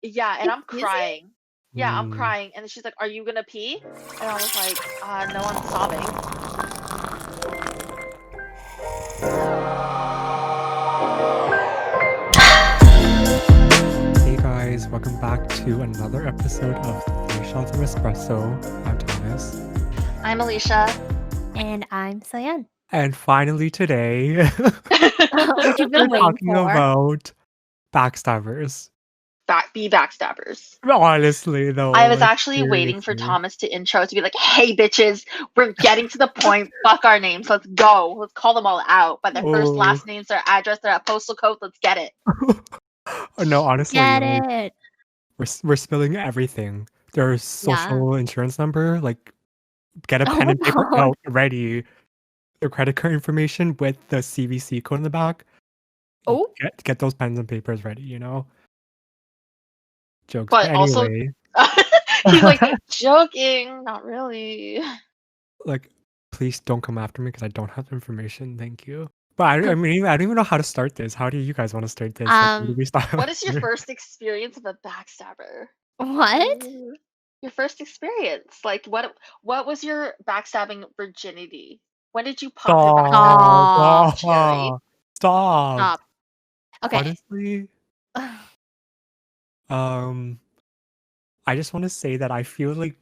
Yeah, and I'm Excuse me? crying. Yeah, I'm Mm. crying. And then she's like, "Are you gonna pee?" And I was like, no, I'm sobbing." Hey guys, welcome back to another episode of Three Shots of Espresso. I'm Thomas. I'm Alicia. And I'm Sayan. And finally today, What you've we're been waiting talking for. about Backstabbers. Backstabbers. Honestly, though, I was like, actually waiting for seriously. Thomas to intro to be like, "Hey, bitches, we're getting to the point. Fuck our names. Let's go. Let's call them all out by their first, Oh, last names, their address, their postal code. Let's get it." no, honestly, Get like, it. we're spilling everything. Their Yeah. social insurance number, like, get a Oh pen my and paper god. out ready. Their credit card information with the CVC code in the back. Oh. Get those pens and papers ready, you know? Jokes. But But also, anyway, he's like, "Joking, not really." like, please don't come after me because I don't have the information. Thank you. But I mean, I don't even know how to start this. How do you guys want to start this? Like, where do we start? What is your first experience of a backstabber? What? Your first experience. Like, what was your backstabbing virginity? When did you pop your backstabbing Stop. cherry? Stop. Stop. Okay. Honestly, um, I just want to say that I feel like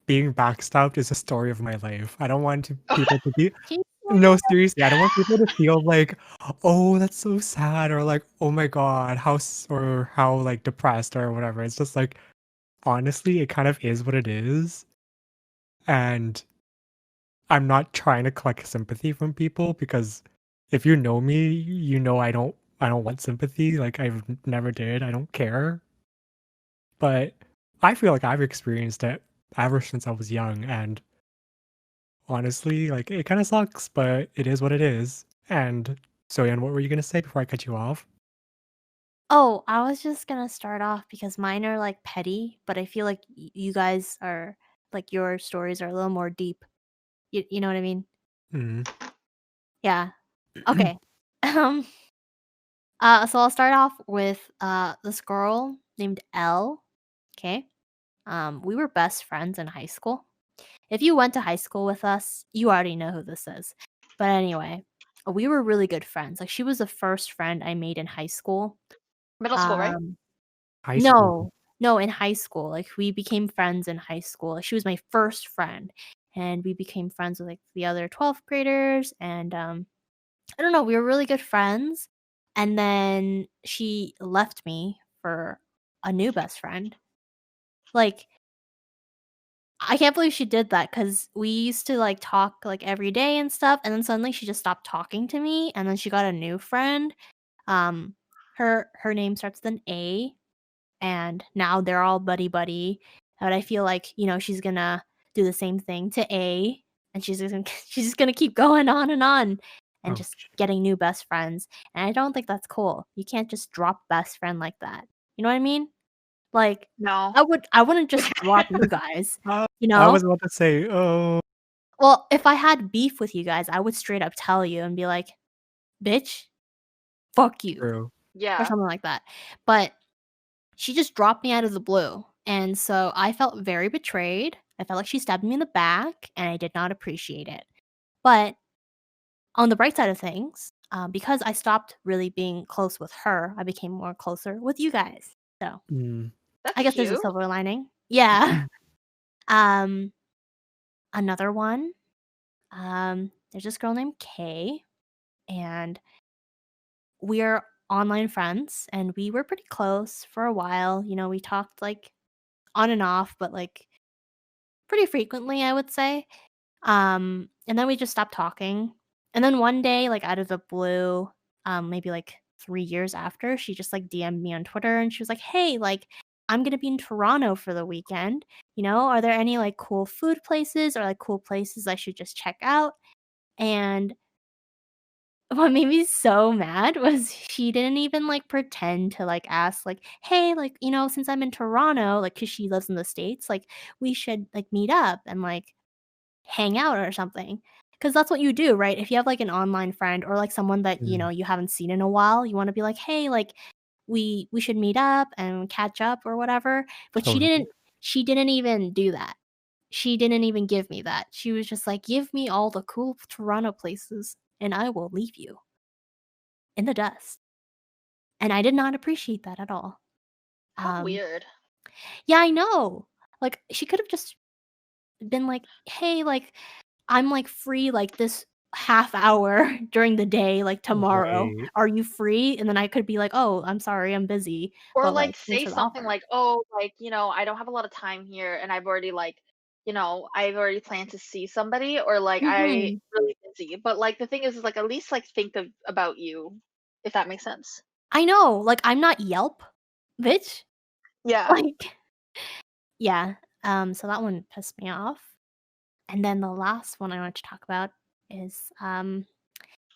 being backstabbed is a story of my life. I don't want people to be. Keep No, seriously, I don't want people to feel like, oh, that's so sad, or like, oh my god, or how like depressed or whatever. It's just like, honestly, it kind of is what it is, and I'm not trying to collect sympathy from people because if you know me, you know I don't want sympathy. Like I've never did. I don't care. But I feel like I've experienced it ever since I was young, and honestly, like it kind of sucks, but it is what it is. And so, Yan, what were you gonna say before I cut you off? Oh, I was just gonna start off because mine are like petty, but I feel like you guys are like your stories are a little more deep. You know what I mean? Mm. Yeah. Okay. Um so I'll start off with this girl named Elle. Okay. We were best friends in high school. If you went to high school with us, you already know who this is. But anyway, we were really good friends. Like she was the first friend I made in high school. Middle school, right? Um High school. no, in high school. Like we became friends in high school. Like, she was my first friend and we became friends with like the other 12th graders and I don't know, we were really good friends. And then she left me for a new best friend. Like I can't believe she did that because we used to like talk like every day and stuff, and then suddenly she just stopped talking to me, and then she got a new friend. Um, her name starts with an A, and now they're all buddy buddy. But I feel like she's gonna do the same thing to A, and she's just gonna keep going on and Oh, just getting new best friends. And I don't think that's cool. You can't just drop best friend like that. You know what I mean? Like No. I wouldn't just drop you guys. uh, You I know? was about to say, oh, Well, if I had beef with you guys, I would straight up tell you and be like, "Bitch, fuck you," true. or Yeah. something like that. But she just dropped me out of the blue, and so I felt very betrayed. I felt like she stabbed me in the back, and I did not appreciate it. But on the bright side of things, because I stopped really being close with her, I became more closer with you guys. So Mm. That's I guess there's a cute. silver lining. Yeah. Um, another one. There's this girl named Kay, and we're online friends and we were pretty close for a while. We talked like on and off, but like pretty frequently, I would say. And then we just stopped talking. And then one day, like out of the blue, maybe like 3 years after, she just like DM'd me on Twitter and she was like, "Hey, like I'm gonna be in Toronto for the weekend. Are there any like cool food places or like cool places I should just check out?" And what made me so mad was she didn't even, like, pretend to, like, ask, like, "Hey, like, since I'm in Toronto," like, 'cause she lives in the States, like, "we should, like, meet up and, like, hang out or something." Because that's what you do, right? If you have, like, an online friend or, like, someone that, Mm. you haven't seen in a while, you wanna be like, "Hey, like, we should meet up and catch up or whatever. But Totally. she didn't even do that. She didn't even give me that. She was just like, "Give me all the cool Toronto places, and I will leave you in the dust." And I did not appreciate that at all. How Um, weird. yeah, I know. Like, she could have just been like, "Hey, like, I'm, like, free, like, this half hour during the day, like, tomorrow. Right. Are you free?" And then I could be like, "Oh, I'm sorry, I'm busy." Or But, like, like thanks say for the something offer. like, "Oh, like, I don't have a lot of time here and I've already like, I've already planned to see somebody or like I Mhm. really busy." But like the thing is like at least like think of about you, if that makes sense. I know, like, I'm not Yelp, bitch. Yeah. Like, yeah, so that one pissed me off. And then the last one I want to talk about is,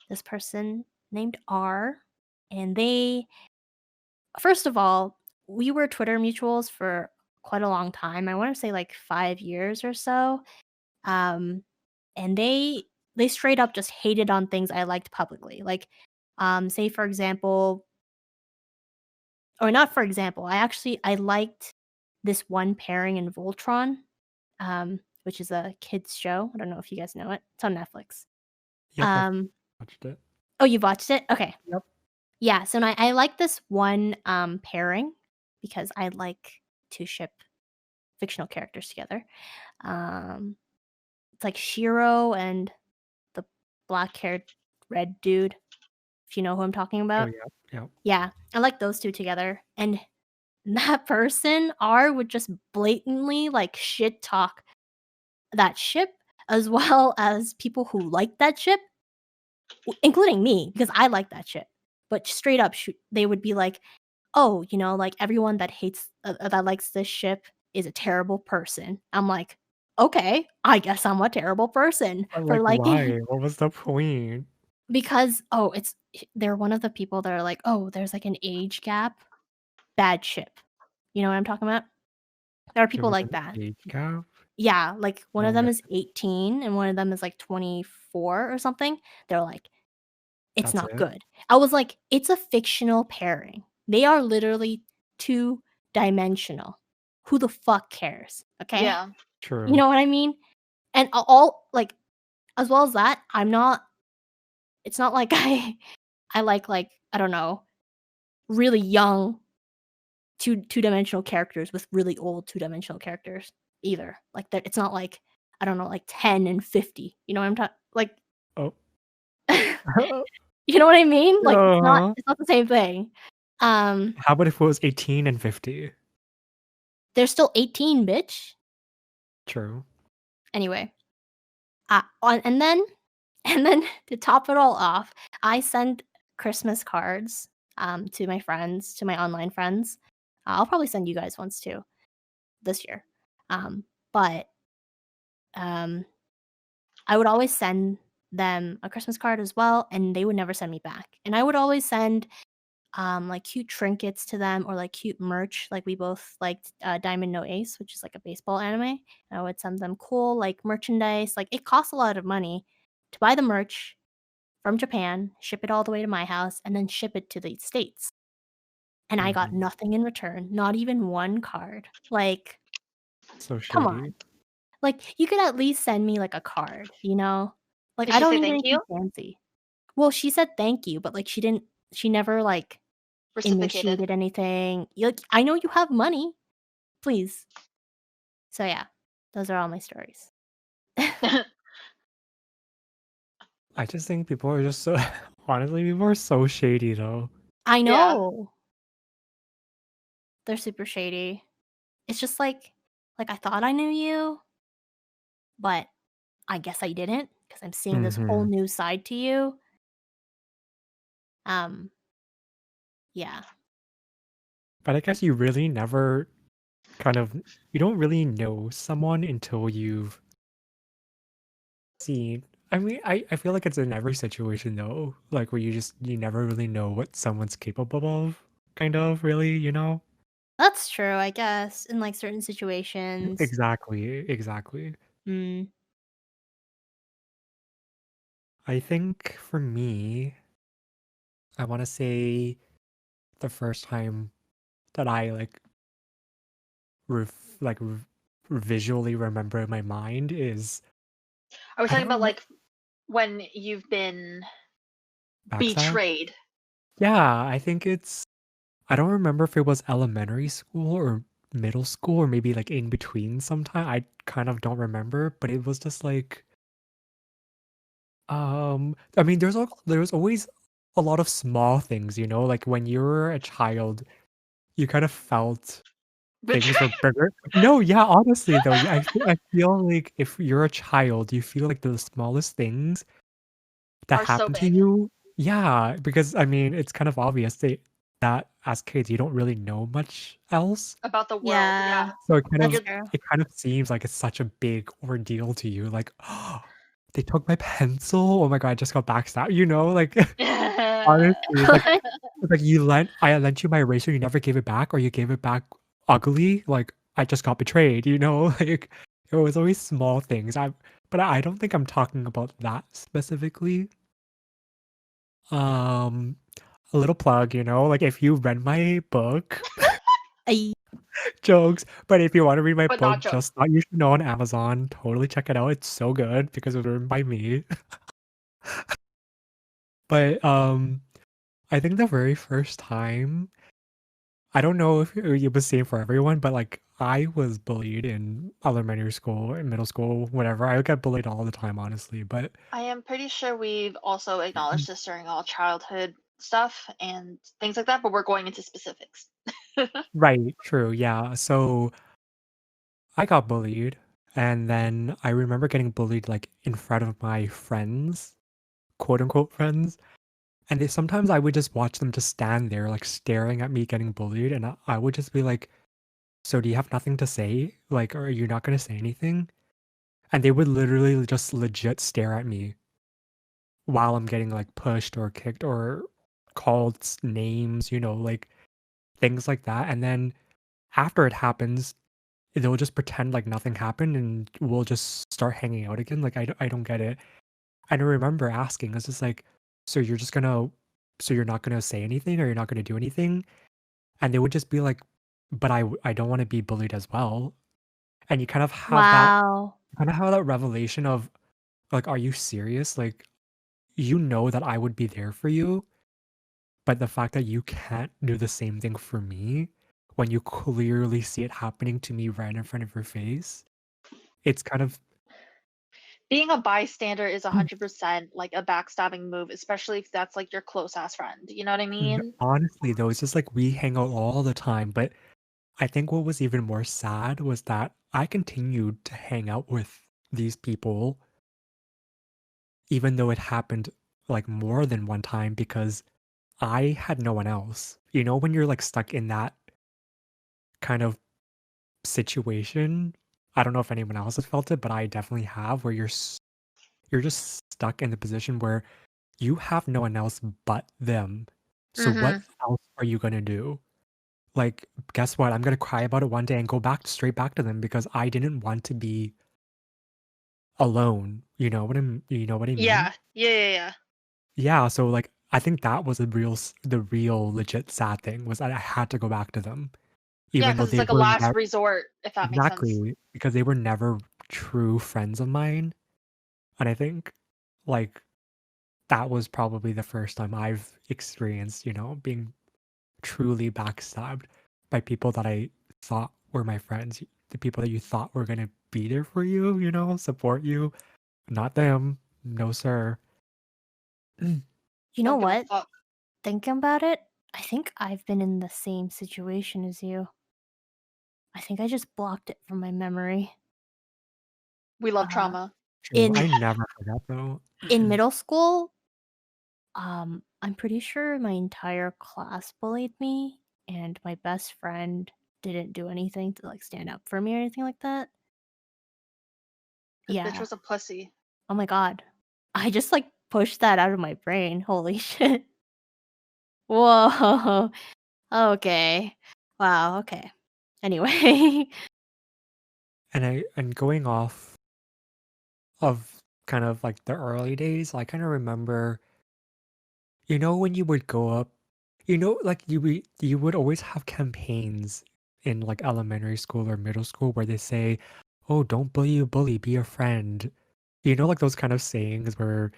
this person named R, and they first of all, we were Twitter mutuals for quite a long time. I wanna say, like, 5 years or so, um, and they straight up just hated on things I liked publicly. Like, say, for example, or not for example, I liked this one pairing in Voltron, which is a kids show. I don't know if you guys know it. It's on Netflix. Yep, I've Um watched it. oh, you've watched it? Okay. Yep. Yeah, so I like this one, pairing because I like to ship fictional characters together. Um, it's like Shiro and the black-haired red dude, if you know who I'm talking Oh, about. yep, yep. Yeah, I like those 2 together, and that person, R, would just blatantly, like, shit talk that ship, as well as people who like that ship, including me, because I like that ship. But straight up, they would be like, "Oh, like, everyone that hates that likes this ship is a terrible person." I'm like, "Okay, I guess I'm a terrible person But, for like, liking." why? What was the point? Because they're one of the people that are like, "Oh, there's, like, an age gap. Bad ship." You know what I'm talking about? There are There people was like an that. age gap? Yeah, like, one of Oh them my is 18 and one of them is, like, 24 or something. They're like, "It's that's not it? good." I was like, "It's a fictional pairing. They are literally two-dimensional. Who the fuck cares?" Okay? Yeah. You True. know what I mean? And all like, as well as that, it's not like I like, I don't know, really young two-dimensional characters with really old two-dimensional characters either. Like, it's not like, I don't know, like 10 and 50. You know what I'm talking like Oh. you know what I mean? Like, Uh-huh. it's not the same thing. Um, How about if it was 18 and 50? they're still 18, bitch. True. Anyway, and then and then to top it all off, I send Christmas cards, to my friends, to my online friends. I'll probably send you guys ones too this year. But, um, I would always send them a Christmas card as well, and they would never send me back. And I would always send, like, cute trinkets to them or, like, cute merch. Like, we both liked, Diamond No Ace, which is, like, a baseball anime. And I would send them cool, like, merchandise. Like, it costs a lot of money to buy the merch from Japan, ship it all the way to my house, and then ship it to the States. And I got Mhm. nothing in return, not even one card. Like, So come shady. on. Like, you could at least send me, like, a card, you know? Like, Did I she don't say need thank anything you? fancy. Well, she said thank you, but, like, she never, like, Reciprocated. initiated anything. Like, I know you have money, please. So, yeah, those are all my stories. I just think people are just so honestly, people are so shady though. I Yeah. know. They're super shady. It's just like, I thought I knew you, but I guess I didn't not because 'cause I'm seeing this whole Mhm. new side to you. Um, yeah. But I guess you really never kind of you don't really know someone until you've seen I mean, I feel like it's in every situation though, like where you never really know what someone's capable of, kind of, really, you know? That's true, I guess, in, like, certain situations. Exactly, exactly. Mm. I think for me, I wanna say the first time that I like visually remember in my mind is Are we I talking don't about remember like when you've been backstab. betrayed? Yeah, I think I don't remember if it was elementary school or middle school or maybe like in between sometime. I kind of don't remember, but it was just like I mean there's always a lot of small things, you know, like when you were a child, you kind of felt things were Betrayed. bigger. No, yeah, honestly though, yeah, I feel like if you're a child, you feel like the smallest things that Are so happen to big you. Yeah, because I mean, it's kind of obvious that as kids you don't really know much else. about the world. Yeah, Yeah. So that's You're true. it kind of seems like it's such a big ordeal to you. Like, oh, they took my pencil. Oh my god, I just got backstabbed. You know, like honestly, it's like I lent you my eraser, you never gave it back, or you gave it back ugly. Like I just got betrayed. You know, like it was always small things. But I don't think I'm talking about that specifically. Um, a little plug, you know, like if you read my book, I jokes, but if you want to read my but not book, jokes. Just Thought You Should Know on Amazon, totally check it out. It's so good because it was written by me. But I think the very first time, I don't know if it was same for everyone, but like I was bullied in elementary school, in middle school, whatever. I got bullied all the time, honestly. But I am pretty sure we've also acknowledged this during all childhood stuff and things like that, but we're going into specifics. right, true, yeah. So I got bullied, and then I remember getting bullied like in front of my friends, quote unquote friends. And sometimes I would just watch them just stand there, like staring at me getting bullied, and I would just be like, "So do you have nothing to say? Like, are you not gonna say anything?" And they would literally just legit stare at me while I'm getting like pushed or kicked or called names, you know, like things like that. And then after it happens, they'll just pretend like nothing happened and we'll just start hanging out again. Like, I don't get it. And I remember asking, it's just like, so you're just gonna, so you're not gonna say anything or you're not gonna do anything? And they would just be like, but I don't want to be bullied as well. And you wow. kind of have that revelation of like, are you serious? Like, you know that I would be there for you, but the fact that you can't do the same thing for me when you clearly see it happening to me right in front of your face, it's kind of Being a bystander is 100% like a backstabbing move, especially if that's like your close ass friend. You know what I mean? honestly though, it's just like we hang out all the time, but I think what was even more sad was that I continued to hang out with these people even though it happened like more than one time because I had no one else. You know, when you're like stuck in that kind of situation, I don't know if anyone else has felt it, but I definitely have, where you're just stuck in the position where you have no one else but them. So what Mm-hmm. else are you gonna do? Like, guess what? I'm gonna cry about it one day and go back straight back to them because I didn't want to be alone. You know what I mean? Yeah. Yeah. Yeah, so like I think that was the real legit sad thing was that I had to go back to them, Yeah, even though because it's they like a were last resort, if that makes sense. exactly because they were never true friends of mine. And I think like that was probably the first time I've experienced, you know, being truly backstabbed by people that I thought were my friends, the people that you thought were gonna be there for you, you know, support you. Not them. No, sir. You know Don't give a what? fuck. Thinking about it, I think I've been in the same situation as you. I think I just blocked it from my memory. We love Uh, trauma. True. in I never forgot though. in middle school, I'm pretty sure my entire class bullied me, and my best friend didn't do anything to like stand up for me or anything like that. This bitch Yeah. was a pussy. Oh my god. I just like pushed that out of my brain. Holy shit. Whoa. Okay. Wow. Okay. Anyway. And going off of kind of like the early days, I kind of remember, you know, when you would go up, like you would always have campaigns in like elementary school or middle school where they say, "Oh, don't bully a bully, be a friend." Like those kind of sayings where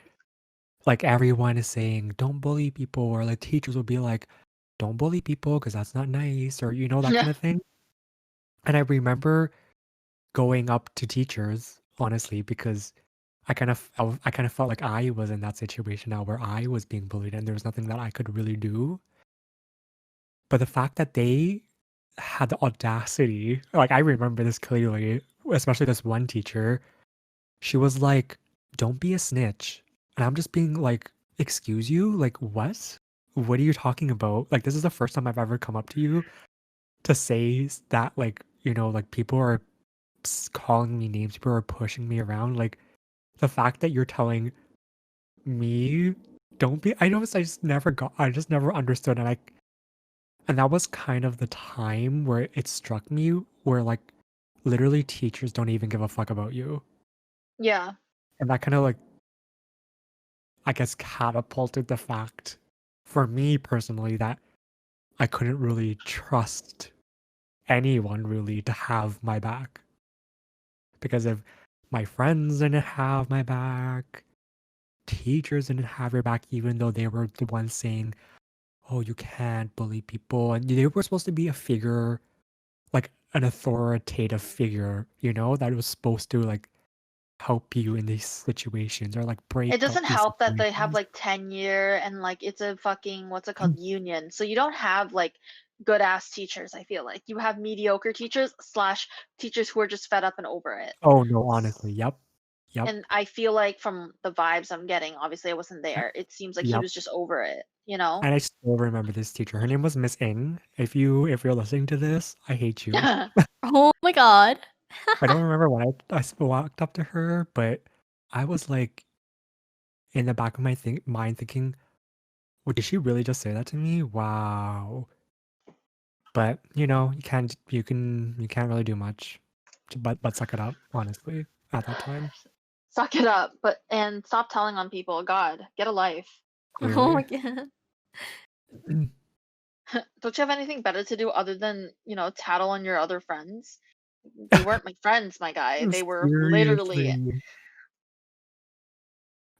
like everyone is saying, "Don't bully people," or like teachers will be like, "Don't bully people because that's not nice," or that kind of thing. And I remember going up to teachers, honestly, because I kind of felt like I was in that situation now where I was being bullied and there was nothing that I could really do. But the fact that they had the audacity, like I remember this clearly, especially this one teacher, she was like, "Don't be a snitch." And I'm just being like, "Excuse you? Like what? What are you talking about? Like this is the first time I've ever come up to you to say that like people are calling me names, people are pushing me around. Like the fact that you're telling me don't be I just never understood and that was kind of the time where it struck me where like literally teachers don't even give a fuck about you. Yeah. And that kind of like I guess catapulted the fact for me personally that I couldn't really trust anyone really to have my back. Because if my friends didn't have my back, teachers didn't have your back, even though they were the ones saying, "Oh, you can't bully people," and they were supposed to be a figure, like an authoritative figure, that was supposed to like help you in these situations or like It break up doesn't these help that they have situations. like tenure and like it's a fucking what's it called union. So you don't have like good ass teachers, I feel like. You have mediocre teachers slash teachers who are just fed up and over it. Oh no, honestly, yep, yep, And I feel like from the vibes I'm getting, obviously I wasn't uh, there. It seems like he yep. was just over it, you know? And I still remember this teacher. Her name was Miss Ing. If you're listening to this, I hate you. Oh my god. I don't remember when I walked up to her, but I was like in the back of my mind thinking, "Well, did she really just say that to me? Wow." But you can't really do much, but suck it up. Honestly, at that time, Suck it up, and stop telling on people. God, get a life. Oh my clearly. god. Don't you have anything better to do other than, tattle on your other friends? They weren't my friends, my guy. They were literally. Seriously.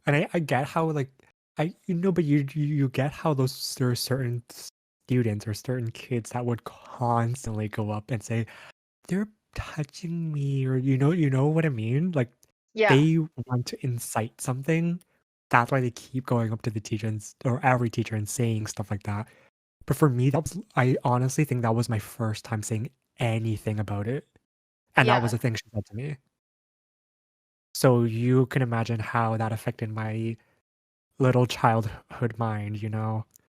And I get how like but you get how there are certain students or certain kids that would constantly go up and say they're touching me or you know what I mean? Like Yeah, they want to incite something. That's why they keep going up to the teacher or every teacher and saying stuff like that. But for me, I honestly think that was my first time saying anything about it. And that was yeah, the thing she said to me. So you can imagine how that affected my little childhood mind.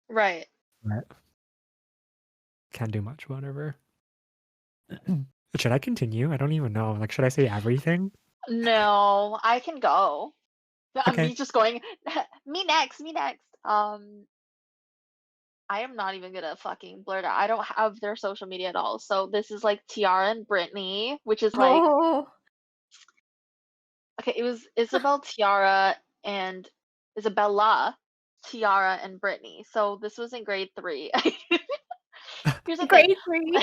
right. But can't do much, whatever. Should I continue? I don't even know. Like, should I say everything? No, I can go. Me Okay. just going, me next, me next. I am not even gonna fucking blurt out. I don't have their social media at all. So this is like Tiara and Brittany, which is like, Oh. okay, it was Isabel, Tiara, and Isabella, Tiara, and Brittany. So this was in grade 3. Here's the thing. Grade 3.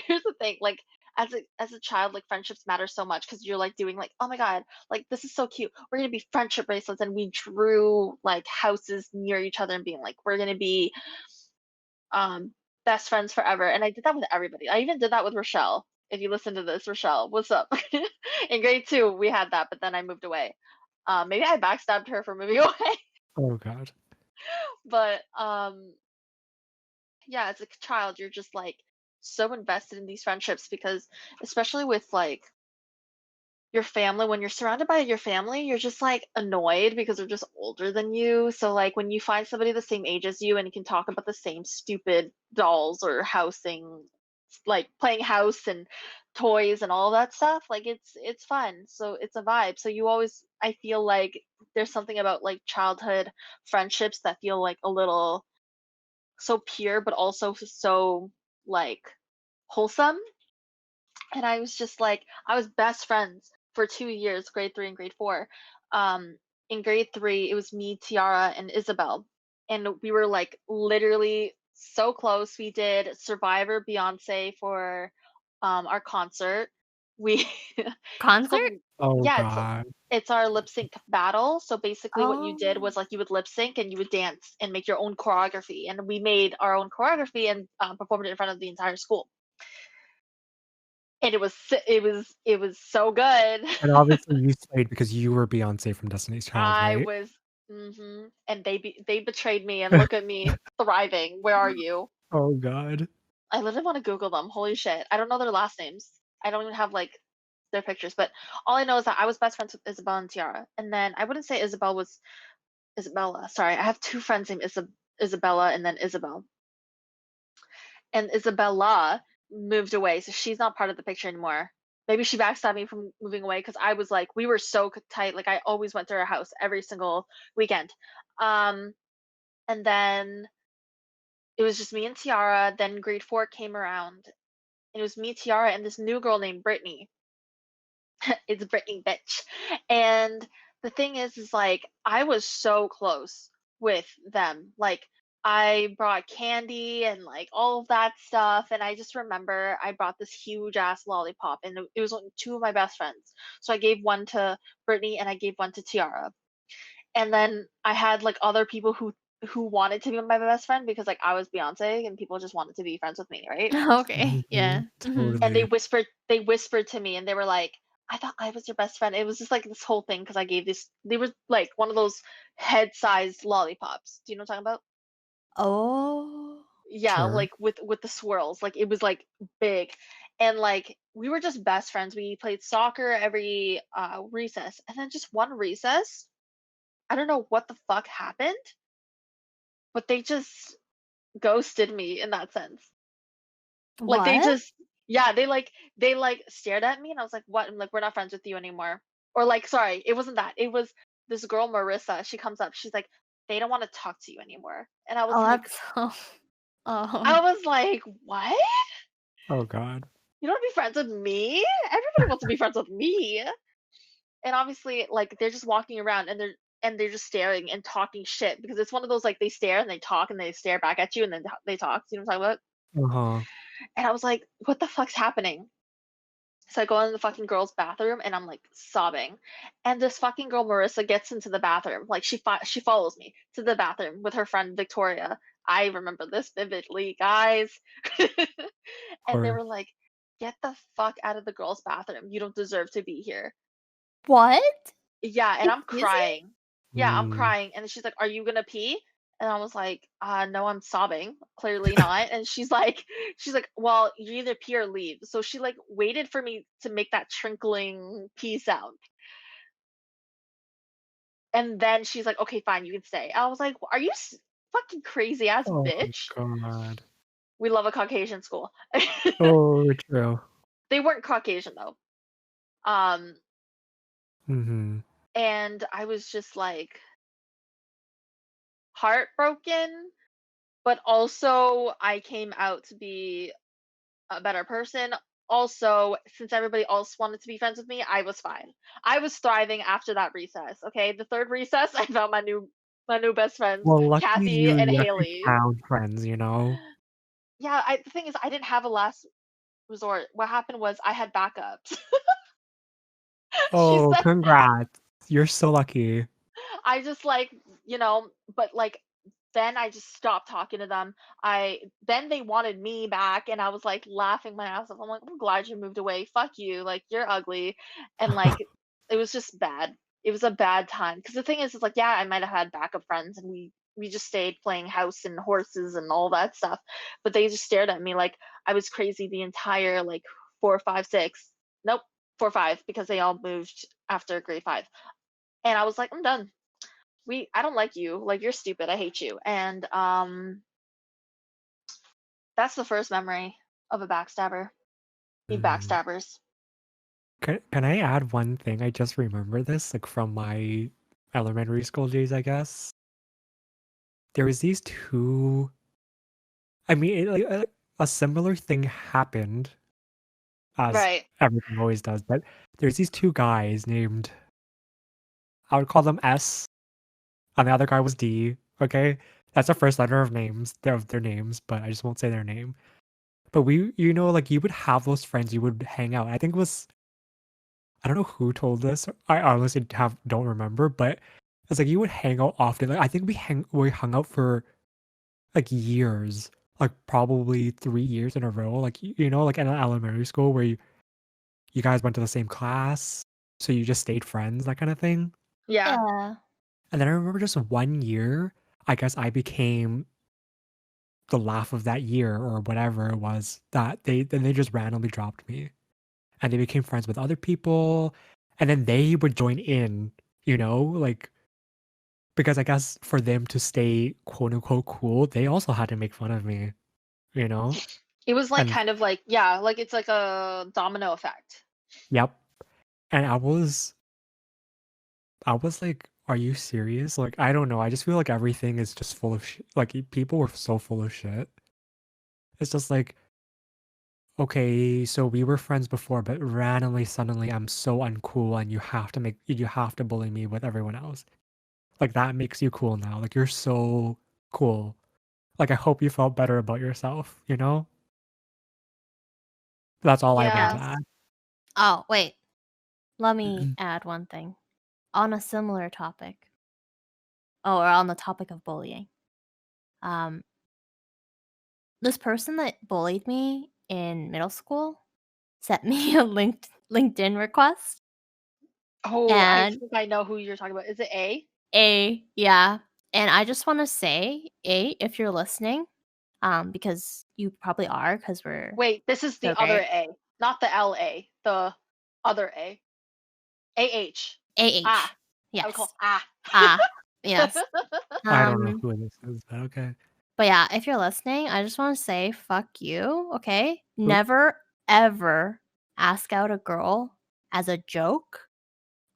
Here's the thing. Like as a child, like friendships matter so much because you're like doing like, oh my god, like this is so cute. We're gonna be friendship bracelets, and we drew like houses near each other and being like, we're gonna be um best friends forever. And I did that with everybody. I even did that with Rochelle. If you listen to this, Rochelle, what's up? In grade 2, we had that, but then I moved away. Maybe I backstabbed her for moving away, Oh god. but yeah, as a child, you're just like so invested in these friendships because, especially with like your family, when you're surrounded by your family, you're just like annoyed because they're just older than you. So, like, when you find somebody the same age as you and you can talk about the same stupid dolls or housing, like playing house and toys and all that stuff, like it's fun. So, it's a vibe. So, you always, I feel like there's something about like childhood friendships that feel like a little so pure but also so like wholesome. And I was just like, I was best friends for 2 years, grade 3 and grade 4. In grade 3 it was me, Tiara, and Isabel. and we were like literally so close. We did Survivor Beyonce for our concert. We it's called, Concert? Oh yeah, god. it's our lip sync battle. So basically what you did Oh. was like you would lip sync and you would dance and make your own choreography, and we made our own choreography and performed it in front of the entire school, and it was so good. And obviously you stayed because you were Beyonce from Destiny's Child, I right? was and they betrayed me, and look at me thriving. Where are you? Oh god. I literally want to Google them. Holy shit. I don't know their last names. I don't even have like their pictures, but all I know is that I was best friends with Isabel and Tiara. And then I wouldn't say Isabel was Isabella. Sorry, I have two friends named Isabella and then Isabel. And Isabella moved away, so she's not part of the picture anymore. Maybe she backstabbed me from moving away because I was like, we were so tight. Like I always went to her house every single weekend. Um, and then it was just me and Tiara. Then grade 4 came around. And it was me, Tiara, and this new girl named Brittany. It's Brittany, bitch. And the thing is like I was so close with them. Like I brought candy and like all of that stuff, and I just remember I brought this huge ass lollipop, and it was only two of my best friends. So I gave one to Brittany and I gave one to Tiara. And then I had like other people who wanted to be my best friend because like I was Beyonce and people just wanted to be friends with me, right? Okay. Yeah. Mhm. And they Totally. whispered to me and they were like, I thought I was your best friend. It was just like this whole thing because I gave this, they were like one of those head-sized lollipops. Do you know what I'm talking about? Oh. Yeah, Sure. like with the swirls. Like it was like big. And like we were just best friends. We played soccer every recess. And then just one recess, I don't know what the fuck happened, but they just ghosted me in that sense. Like they What? just, yeah, they like stared at me and I was like, "What?" I'm like, "We're not friends with you anymore." Or like, sorry, it wasn't that. It was this girl Marissa. She comes up. She's like, "They don't want to talk to you anymore." And Oh, that's so I oh. was like, "What? Oh god. You don't want to be friends with me? Everybody wants to be friends with me." And obviously, like they're just walking around and they're just staring and talking shit because it's one of those like they stare and they talk and they stare back at you and then they talk. You know what I'm talking about? Uh-huh. And I was like, "What the fuck's happening?" So I go in the fucking girl's bathroom and I'm like sobbing. And this fucking girl Marissa gets into the bathroom. Like she follows me to the bathroom with her friend Victoria. I remember this vividly, guys. And they Or were like, "Get the fuck out of the girl's bathroom. You don't deserve to be here." What? Yeah, and I'm Excuse me? crying. Yeah, I'm mm. crying. And she's like, "Are you gonna pee?" And I was like, no, I'm sobbing. Clearly not. And she's like, "Well, you either pee or leave." So she like waited for me to make that trickling pee sound. And then she's like, "Okay, fine, you can stay." I was like, "Are you fucking crazy ass Oh bitch?" god. We love a Caucasian school. Oh, true. They weren't Caucasian though. Um, Mhm. and I was just like heartbroken, but also I came out to be a better person. Also, since everybody else wanted to be friends with me, I was fine. I was thriving after that recess. Okay, the third recess, I found my new best friends, Well, lucky Kathy you, and you actually Haley. found friends, you know? Yeah, the thing is, I didn't have a last resort. What happened was I had backups. She Oh, said, congrats. You're so lucky. I just like, but like then I just stopped talking to them. Then they wanted me back and I was like laughing my ass off. I'm like, "I'm glad you moved away. Fuck you. Like you're ugly." And like it was just bad. It was a bad time. Because the thing is like, yeah, I might have had backup friends and we just stayed playing house and horses and all that stuff. But they just stared at me like I was crazy the entire like 4, 5, 6. Nope, 4, 5, because they all moved after grade 5. And I was like, "I'm done. I don't like you. Like you're stupid. I hate you." And that's the first memory of a backstabber. Be Mhm. backstabbers. Can I add one thing? I just remember this, like, from my elementary school days, I guess. There was these 2 I mean, a similar thing happened, as Right. everything always does, but there's these 2 guys named I would call them S, and the other guy was D, okay? That's the first letter of their names, but I just won't say their name. But like you would have those friends, you would hang out. I think it was I don't know who told this. I honestly don't remember, but it's like you would hang out often. Like I think we hung out for like years, like probably 3 years in a row. Like like in elementary school where you guys went to the same class, so you just stayed friends, that kind of thing. Yeah. Yeah. And then I remember just 1 year, I guess I became the laugh of that year or whatever it was that they just randomly dropped me and they became friends with other people and then they would join in, like because I guess for them to stay quote unquote cool, they also had to make fun of me, you know? It was like And kind of like, yeah, like it's like a domino effect. yep. And I was like, are you serious? Like, I don't know. I just feel like everything is just full of shit. Like, people were so full of shit. It's just like, okay, so we were friends before, but randomly, suddenly, I'm so uncool, and you have to bully me with everyone else. Like, that makes you cool now. Like, you're so cool. Like, I hope you felt better about yourself, you know? That's all I wanted Yeah. to add. Oh, wait. Let me add one thing. On a similar topic. Oh, or on the topic of bullying. This person that bullied me in middle school sent me a LinkedIn request. Oh, I And think I know who you're talking about. Is it A? yeah. And I just want to say, if you're listening, because you probably are, because we're Wait, this is so the other great. A, not the LA, the other A. AH. Ah, I would call Yes. ah. Yes. I don't know Um, who this is, but okay. but yeah, if you're listening, I just want to say, fuck you, okay? Oop. Never, ever ask out a girl as a joke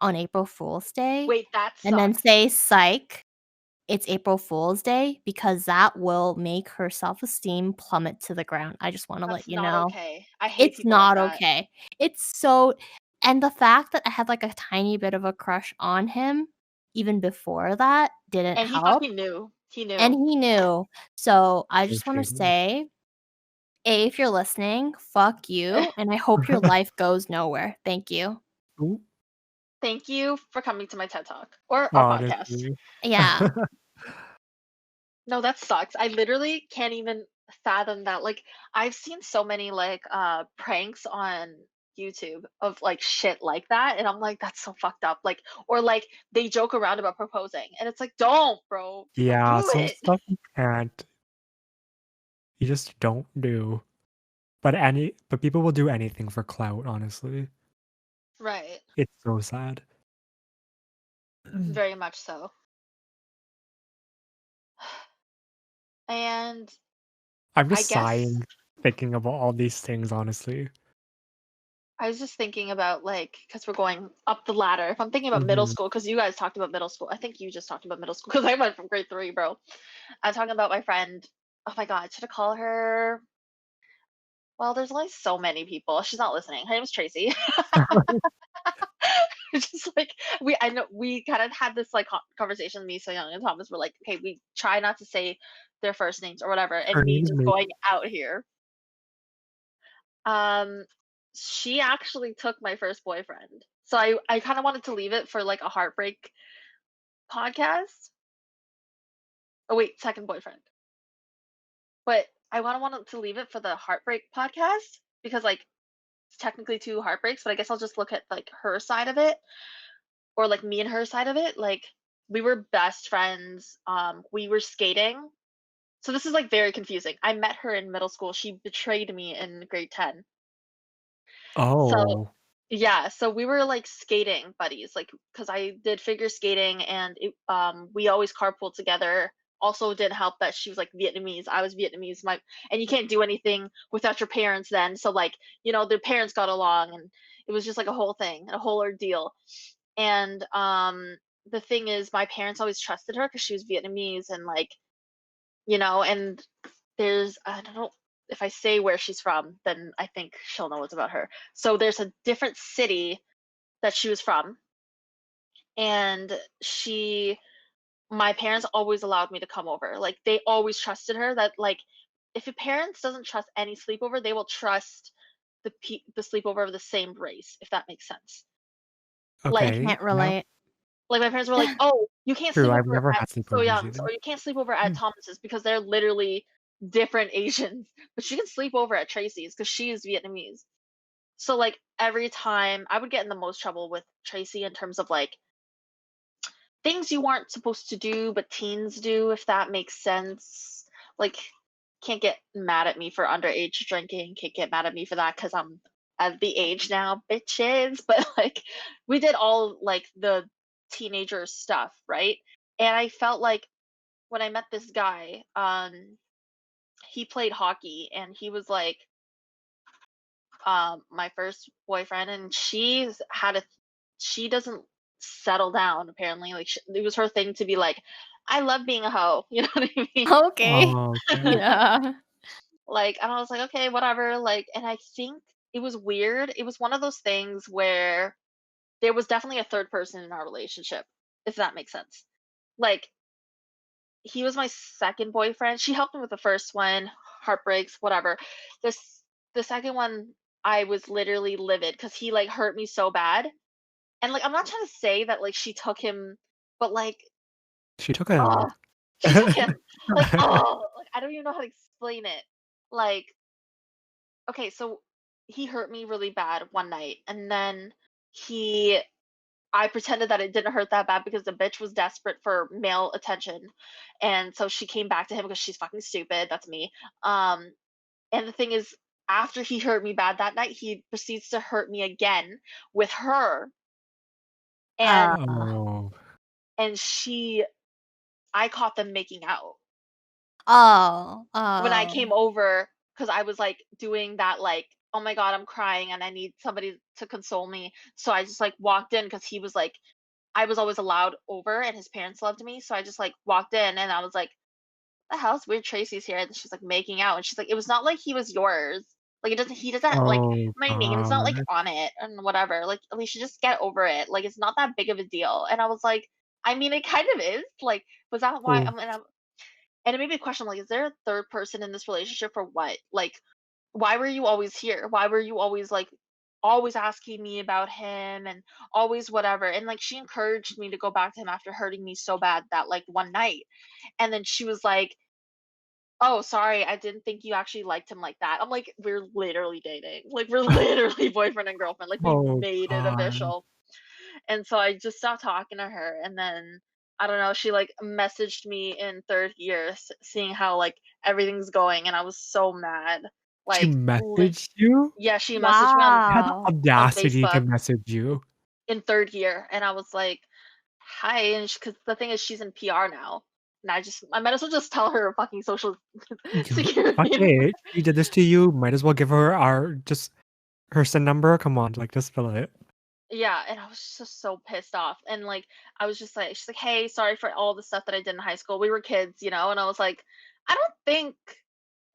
on April Fool's Day Wait, that and then sucks. say, psych, it's April Fool's Day, because that will make her self-esteem plummet to the ground. I just want to let That's you not know. okay. I hate It's people like not that. okay. It's so, and the fact that I had like a tiny bit of a crush on him even before that didn't And he help. fucking knew. He And knew. he knew. So I So just want to shady. say, if you're listening, fuck you, and I hope your life goes nowhere. Thank you. Oop. Thank you for coming to my TED Talk or our podcast. Honestly. Yeah. No, that sucks. I literally can't even fathom that. Like, I've seen so many like pranks on YouTube of like shit like that, and I'm like, that's so fucked up. Like, or like they joke around about proposing, and it's like, don't, bro, don't Yeah, do some it. stuff you just don't do. But people will do anything for clout, honestly. Right. It's so sad. Very much so. And I'm I just guess sighing thinking about all these things, honestly. I was just thinking about like, because we're going up the ladder. If I'm thinking about middle Mhm. school, because you guys talked about middle school, I think you just talked about middle school because I went from grade 3, bro. I'm talking about my friend. Oh my God, should I call her? Well, there's only so many people. She's not listening. Her name is Tracy. It's just like I know we kind of had this like conversation. Me, So Young, and Thomas were like, okay, we try not to say their first names or whatever, and Her me name is just May. going out here. Um, she actually took my first boyfriend, so I kind of wanted to leave it for like a heartbreak podcast. Oh wait, second boyfriend, but I wanted to leave it for the heartbreak podcast because like it's technically two heartbreaks, but I guess I'll just look at like her side of it or like me and her side of it. Like we were best friends. We were skating. So this is like very confusing. I met her in middle school. She betrayed me in grade 10. So Oh. yeah, so we were like skating buddies, like because I did figure skating and we always carpooled together. Also didn't help that she was like Vietnamese, I was Vietnamese, my and you can't do anything without your parents then. So like, their parents got along and it was just like a whole thing, a whole ordeal. And the thing is my parents always trusted her because she was Vietnamese and like, and there's I don't know if I say where she's from, then I think she'll know it's about her. So there's a different city that she was from, and she my parents always allowed me to come over. Like, they always trusted her that, like, if a parent doesn't trust any sleepover, they will trust the sleepover of the same race, if that makes sense. I Like, Okay. can't Yeah. relate. my parents were like, "Oh, you can't True. sleep I've over never at had So sleepovers Young's, either. or you can't sleep over at Thomas's because they're literally different Asians, but you can sleep over at Tracy's because she is Vietnamese." So, like, every time I would get in the most trouble with Tracy in terms of, like, things you aren't supposed to do, but teens do, if that makes sense. Like, can't get mad at me for underage drinking, can't get mad at me for that because I'm at the age now, bitches. But, like, we did all, like, the teenager stuff, right? And I felt like when I met this guy, he played hockey and he was like my first boyfriend, and she doesn't settle down apparently. Like, it was her thing to be like, I love being a hoe. You know what I mean? Okay. Oh, okay. Yeah. Like, and I was like, okay, whatever. Like, and I think it was weird. It was one of those things where there was definitely a third person in our relationship, if that makes sense. Like, he was my second boyfriend. She helped me with the first one, heartbreaks, whatever. This the second one, I was literally livid because he, like, hurt me so bad. And, like, I'm not trying to say that, like, she took him, but, like, She took him. oh, she took him. Like, oh, like, I don't even know how to explain it. Like, okay, so he hurt me really bad one night, and then he I pretended that it didn't hurt that bad because the bitch was desperate for male attention, and so she came back to him because she's fucking stupid. That's me. Um, and the thing is, after he hurt me bad that night, he proceeds to hurt me again with her, and Oh. and she I caught them making out Oh. when I Oh. came over because I was like doing that, like, oh my god, I'm crying and I need somebody to console me. So I just, like, walked in because he was like, I was always allowed over and his parents loved me. So I just, like, walked in and I was like, the hell's weird, Tracy's here. And she's like making out. And she's like, it was not like he was yours. Like, he doesn't, like, Oh my name's not, like, god. on it and whatever. Like, at least you just get over it. Like, it's not that big of a deal. And I was like, I mean, it kind of is. Like, was that why? Oh, And it made me question, like, is there a third person in this relationship for what? Like, why were you always here? Why were you always, like, always asking me about him and always whatever? And, like, she encouraged me to go back to him after hurting me so bad that, like, one night. And then she was like, "Oh, sorry, I didn't think you actually liked him like that." I'm like, "We're literally dating. Like, we're literally boyfriend and girlfriend. Like, we oh made it god. official." And so I just stopped talking to her, and then I don't know, she, like, messaged me in 3rd year seeing how, like, everything's going, and I was so mad. She Like, messaged you? yeah, she messaged me She had the Wow. on audacity to Facebook message you. in 3rd year, and I was like, "Hi," and because the thing is she's in PR now, and I might as well just tell her fucking social Fuck security number. it. She did this to you, might as well give her her SIN number. Come on, like, just fill it. Yeah, and I was just so pissed off, and, like, I was just like she's like, "Hey, sorry for all the stuff that I did in high school. We were kids, you know?" And I was like, "I don't think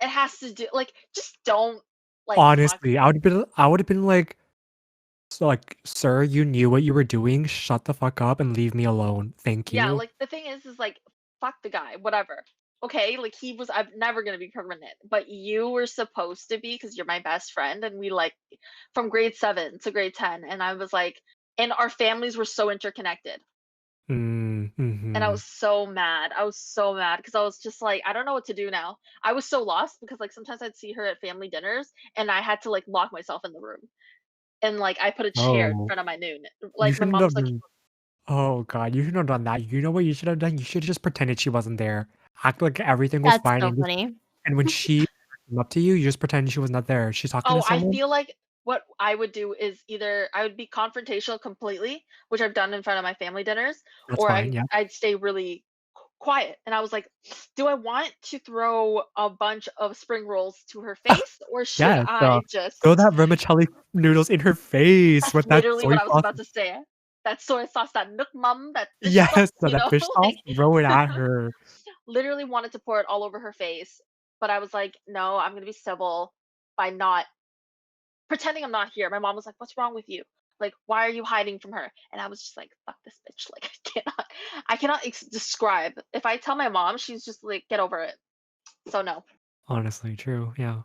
it has to do, like, just don't, like, fuck." Honestly, I would've been like, "So, like, sir, you knew what you were doing. Shut the fuck up and leave me alone. Thank Yeah, you." like, the thing is like, fuck the guy, whatever. Okay, like, I'm never gonna be permanent, but you were supposed to be because 'cause you're my best friend, and we, like, from grade 7 to grade 10, and I was like, and our families were so interconnected, and I Mhm. was so mad. I was so mad because I was just like, I don't know what to do now. I was so lost because, like, sometimes I'd see her at family dinners, and I had to, like, lock myself in the room, and, like, I put a chair in Oh, front of my noon. you Like, my shouldn't mom's have like, done oh god, you shouldn't have done that. You know what you should have done? You should've just pretended she wasn't there. Act like everything was That's fine so and funny. when she came up to you, you just pretend she was not there. She's talking to "Oh, I someone? feel like what I would do is either I would be confrontational completely, which I've done in front of my family dinners, That's or fine, yeah. I'd stay really quiet." And I was like, "Do I want to throw a bunch of spring rolls to her face, or should Yes, I throw just?" that vermicelli noodles in her face That's with that literally soy what I was sauce. about to say. That soy sauce, that nook mum, that fish sauce, Yes, you that know, fish sauce, like, throw it at her. literally wanted to pour it all over her face. But I was like, "No, I'm gonna be civil by not pretending I'm not here." My mom was like, "What's wrong with you?" Like, why are you hiding from her? And I was just like, fuck this bitch. Like, I cannot describe. If I tell my mom, she's just like, get over it. So no. Honestly, true. Yeah.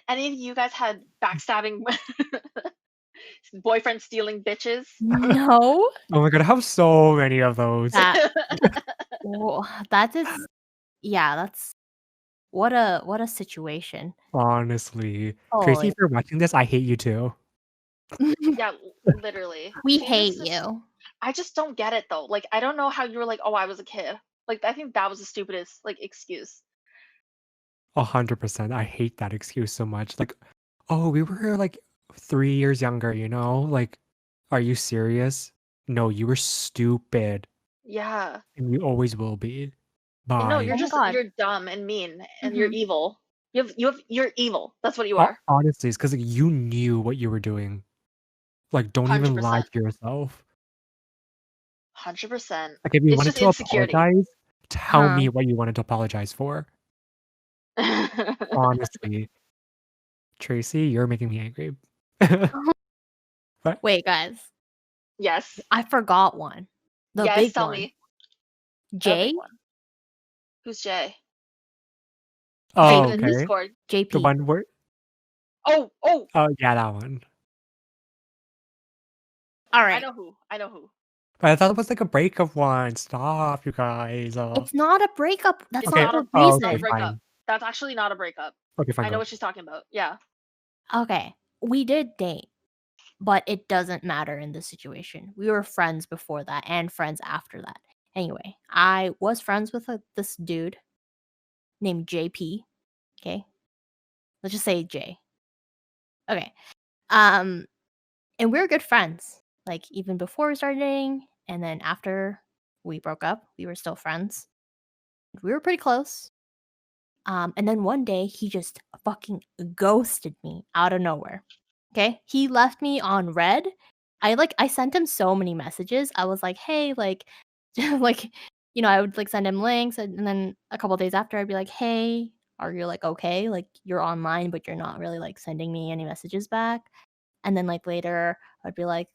Any of you guys had backstabbing boyfriend stealing bitches? No. Oh my god, I have so many of those. That that is, yeah, that's what a situation. Honestly. Tracy, Holy. if you're watching this, I hate you too. Yeah, literally. We See, hate this is- you. I just don't get it though. Like, I don't know how you were like, oh, I was a kid. Like, I think that was the stupidest like excuse. 100%. I hate that excuse so much. Like, oh, we were like 3 years younger, you know? Like, are you serious? No, you were stupid. Yeah. And you always will be. And no, Bye. you're Oh my just God. you're dumb and mean and you're evil. You're evil. That's what you Ho are. honestly, it's 'cause, like, you knew what you were doing. Like, don't even lie 100%. to yourself. 100%. Like, if you It's wanted just to insecurity. apologize, tell me what you wanted to apologize for. Honestly. Tracy, you're making me angry. But Wait, guys. Yes. I forgot one. The Yes, big tell one. me. The Jay? big one. Who's Jay? Oh, In the okay. Discord. The JP. one where Oh, oh, yeah, that one. All I right. know who. I know who. But I thought it was like a breakup one. Stop, you guys. It's not a breakup. That's It's Okay. not not a the Oh, not a okay, reason. breakup. fine. That's actually not a breakup. Okay, fine, I know go. what she's talking about. Yeah. Okay. We did date, but it doesn't matter in this situation. We were friends before that and friends after that. Anyway, I was friends with this dude named JP. Okay. Let's just say J. Okay. And we were good friends. Like, even before we started dating, and then after we broke up, we were still friends. We were pretty close. And then one day he just fucking ghosted me out of nowhere. Okay? He left me on red. I sent him so many messages. I was like, "Hey, like like, I would like send him links, and then a couple days after I'd be like, "Hey, are you like okay? Like you're online, but you're not really like sending me any messages back." And then like later I'd be like,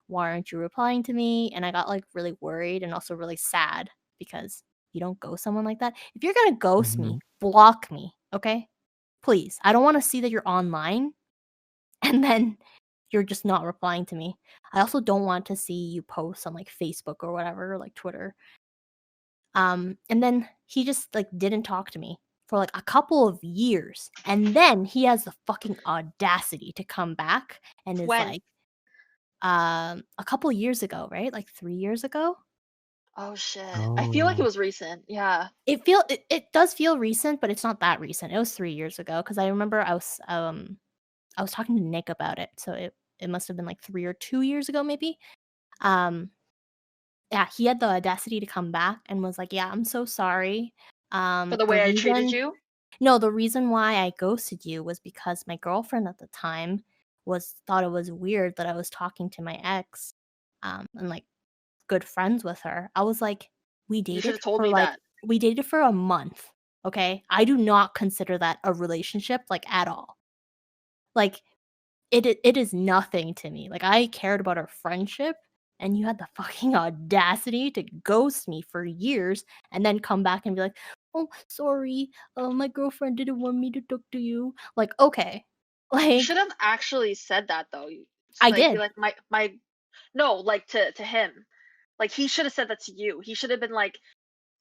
"Why aren't you replying to me?" And I got like really worried and also really sad because you don't ghost someone like that. If you're gonna ghost me, Mhm. block me, okay? Please. I don't want to see that you're online and then you're just not replying to me. I also don't want to see you post on like Facebook or whatever, or like Twitter. And then he just like didn't talk to me for like a couple of years. And then he has the fucking audacity to come back and is When? like, a couple years ago, right? Like 3 years ago. Oh shit. I feel like it Oh. was recent. Yeah. It does feel recent, but it's not that recent. It was 3 years ago because I remember I was talking to Nick about it, so it must have been like 3 or 2 years ago maybe. Yeah, he had the audacity to come back and was like, "Yeah, I'm so sorry. For the The way I treated reason you? No, the reason why I ghosted you was because my girlfriend at the time thought it was weird that I was talking to my ex, and like good friends with her." I was like, You should have told me that. we dated for a month, okay? I do not consider that a relationship, like, at all. Like, it is nothing to me. Like, I cared about our friendship, and you had the fucking audacity to ghost me for years and then come back and be like, "Oh, sorry, my girlfriend didn't want me to talk to you." Like, okay. You Like, should have actually said that though. I Like be did. like my no, like to him. Like he should have said that to you. He should have been like,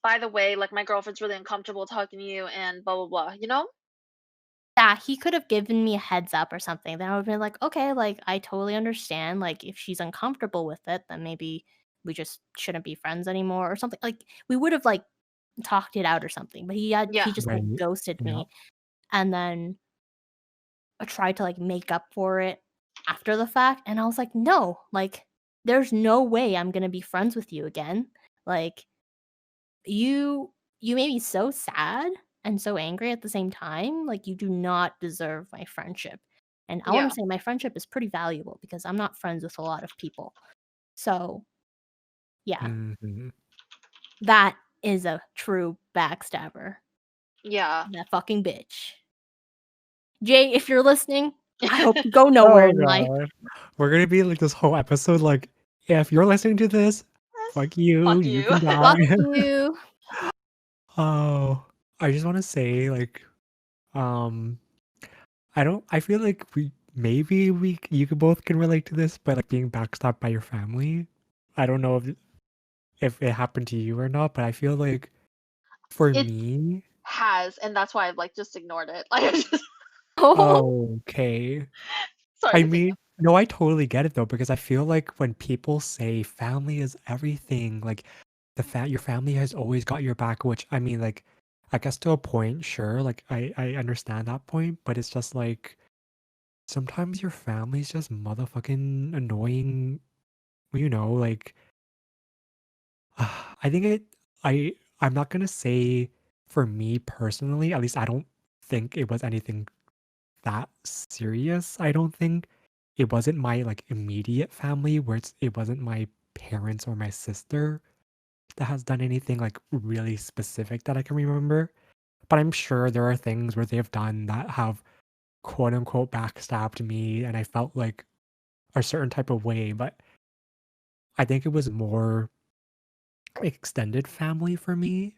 by the way, like my girlfriend's really uncomfortable talking to you and blah blah blah. You know? Yeah, he could have given me a heads up or something. Then I would've been like, "Okay, like, I totally understand, like, if she's uncomfortable with it, then maybe we just shouldn't be friends anymore," or something. Like, we would've, like, talked it out or something, but Yeah. he just, like, Right. ghosted Yeah. me, and then I tried to, like, make up for it after the fact, and I was like, "No, like, there's no way I'm gonna be friends with you again. Like, you made me so sad and so angry at the same time. Like, you do not deserve my friendship." And I wanna Yeah. say my friendship is pretty valuable because I'm not friends with a lot of people. So, yeah, Mhm. that is a true backstabber. Yeah. That fucking bitch. Jay, if you're listening, I hope you go nowhere Oh in life. god. We're gonna be like this whole episode like, if you're listening to this, fuck you, Fuck you you. can Fuck die. you. Oh, I just want to say like, um, I feel like you could both can relate to this, but like being backstabbed by your family. I don't know if it happened to you or not, but I feel like for It me, has, and that's why I've like just ignored it. Like I just Oh. okay. sorry I to mean, no, I totally get it though, because I feel like when people say family is everything, like your family has always got your back, which I mean, like, I guess to a point, sure, like I understand that point, but it's just like sometimes your family's just motherfucking annoying, like I think I'm not gonna say for me personally, at least I don't think it was anything that serious, I don't think. It wasn't my, like, immediate family where it wasn't my parents or my sister that has done anything, like, really specific that I can remember, but I'm sure there are things where they've done that have, quote, unquote, "backstabbed" me, and I felt, like, a certain type of way, but I think it was more extended family for me,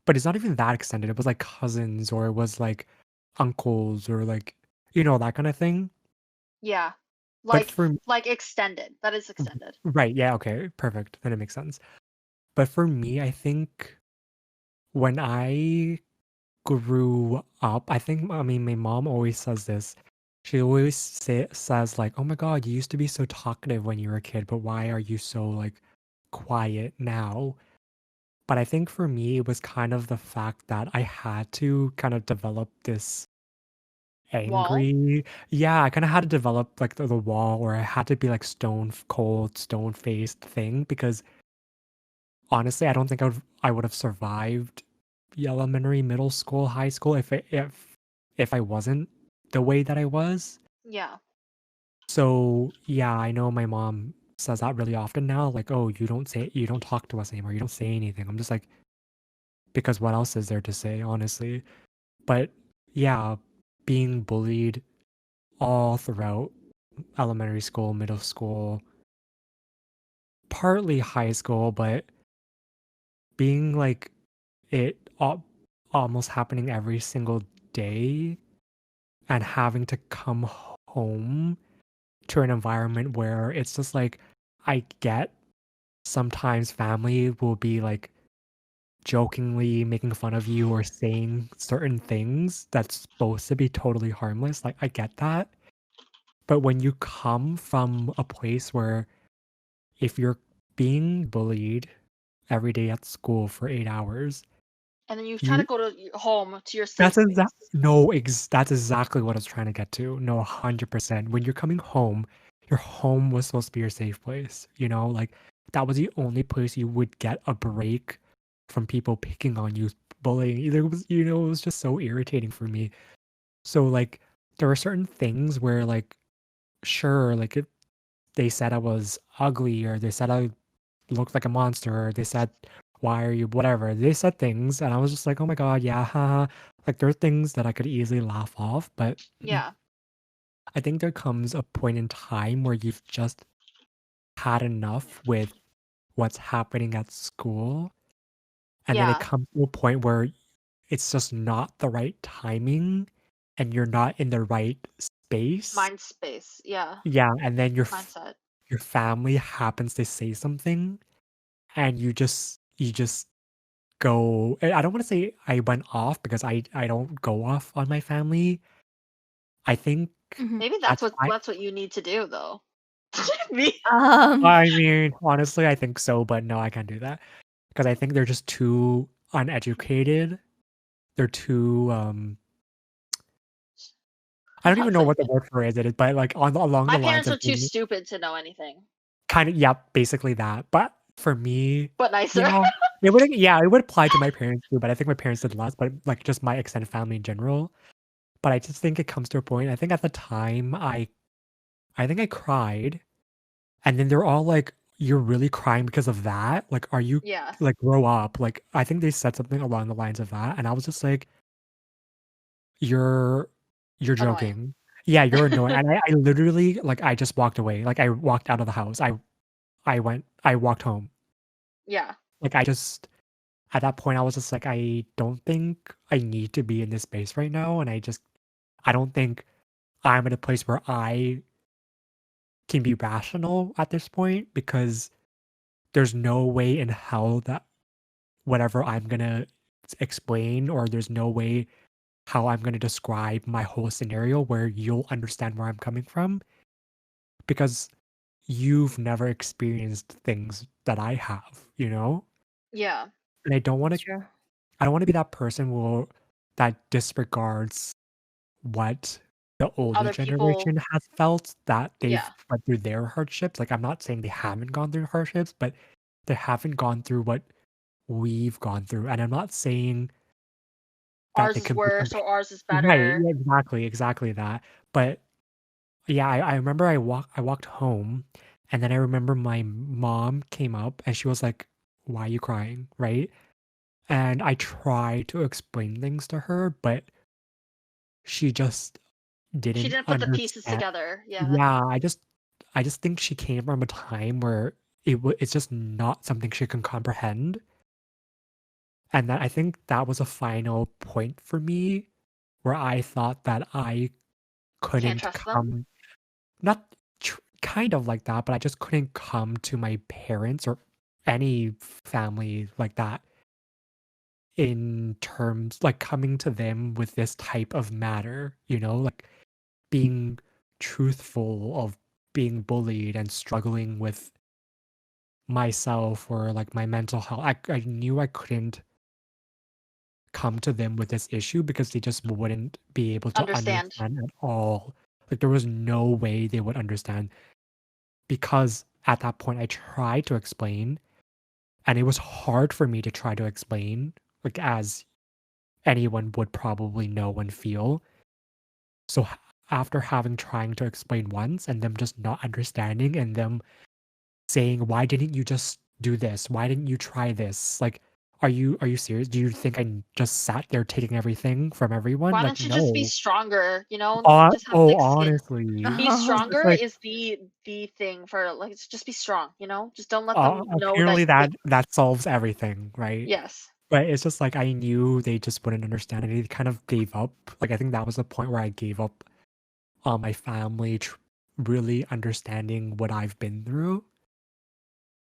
but it's not even that extended, it was, like, cousins or it was, like, uncles or, like, that kinda thing, yeah. but Like for like extended. That is extended. right, yeah, okay, perfect, then it makes sense. But for me, I think when I grew up, I mean, my mom always says this. She always says, like, oh my God, you used to be so talkative when you were a kid, but why are you so, like, quiet now? But I think for me, it was kind of the fact that I had to kind of develop this Wall. yeah, I kind of had to develop like the wall, or I had to be like stone cold, stone faced thing because honestly, I don't think I would have survived the elementary, middle school, high school if I wasn't the way that I was. Yeah. So, yeah, I know my mom says that really often now, like, "Oh, you don't talk to us anymore. You don't say anything." I'm just like, because what else is there to say, honestly? But yeah, being bullied all throughout elementary school, middle school, partly high school, but being like it almost happening every single day and having to come home to an environment where it's just like I get sometimes family will be like jokingly making fun of you or saying certain things that's supposed to be totally harmless. Like I get that. But when you come from a place where if you're being bullied every day at school for 8 hours, And then you try to you go to home to your safe space. that's exactly what I was trying to get to. No, 100%. When you're coming home, your home was supposed to be your safe place, like that was the only place you would get a break from people picking on you, bullying. Either it was, it was just so irritating for me. So like there were certain things where like sure, like they said I was ugly or they said I looked like a monster or they said why are you whatever. They said things and I was just like, "Oh my god, yeah, haha." Like there are things that I could easily laugh off, but Yeah. I think there comes a point in time where you've just had enough with what's happening at school, and then it Yeah. comes to a point where it's just not the right timing and you're not in the right space. Mind space. Yeah. Yeah, and then Mindset. your family happens to say something and you just go. I don't want to say I went off because I don't go off on my family. I think Mhm. Maybe that's that's what you need to do though. Me. I mean, honestly, I think so, but no, I can't do that because I think they're just too uneducated. They're too I don't even know what the word for it is, but like along My the lines parents of are too being stupid to know anything. kind of, yeah, basically that. But for me, But nicer. yeah, it would apply to my parents too, but I think my parents did less, but like just my extended family in general. But I just think it comes to a point. I think at the time I think I cried, and then they're all like, "You're really crying because of that? Like, are you Yeah. like grow up?" Like, I think they said something along the lines of that, and I was just like, "You're Annoying. joking." Yeah, you're annoying. And I literally like I just walked away. Like I walked out of the house. I walked home. Yeah. Like I just at that point I was just like I don't think I need to be in this space right now and I don't think I'm at a place where I can be rational at this point because there's no way in hell that whatever I'm gonna explain or there's no way how I'm gonna describe my whole scenario where you'll understand where I'm coming from because you've never experienced things that I have, you know? Yeah. And It's true. I don't want to be that person that disregards what the older Other people. generation has felt that they've Yeah. went through their hardships. Like I'm not saying they haven't gone through hardships, but they haven't gone through what we've gone through. And I'm not saying that Ours they is can be worse or ours is right, better. yeah, exactly that. But yeah, I remember I walked home and then I remember my mom came up and she was like, "Why are you crying?" Right? And I tried to explain things to her, but she just She didn't didn't put the pieces understand. together. Yeah. Yeah, I just think she came from a time where it's just not something she can comprehend, and that I think that was a final point for me where I thought that I Can't couldn't trust them. come not kind of like that, but I just couldn't come to my parents or any family like that in terms like coming to them with this type of matter, you know, like being truthful of being bullied and struggling with myself or like my mental health. I knew I couldn't come to them with this issue because they just wouldn't be able to Understand. understand at all. Like there was no way they would understand because at that point I tried to explain and it was hard for me to try to explain, like as anyone would probably know and feel. So after having trying to explain once and them just not understanding and them saying, "Why didn't you just do this? Why didn't you try this?" Like, are you serious? Do you think I just sat there taking everything from everyone? Why Like, don't you just be no. stronger, you know? Just have thick skin. Honestly, Be it's stronger like, is the thing for like just be strong, you know? Just don't let them know that apparently that solves everything, right? yes. But it's just like I knew they just wouldn't understand, and they kind of gave up. Like, I think that was the point where I gave up on my family really understanding what I've been through.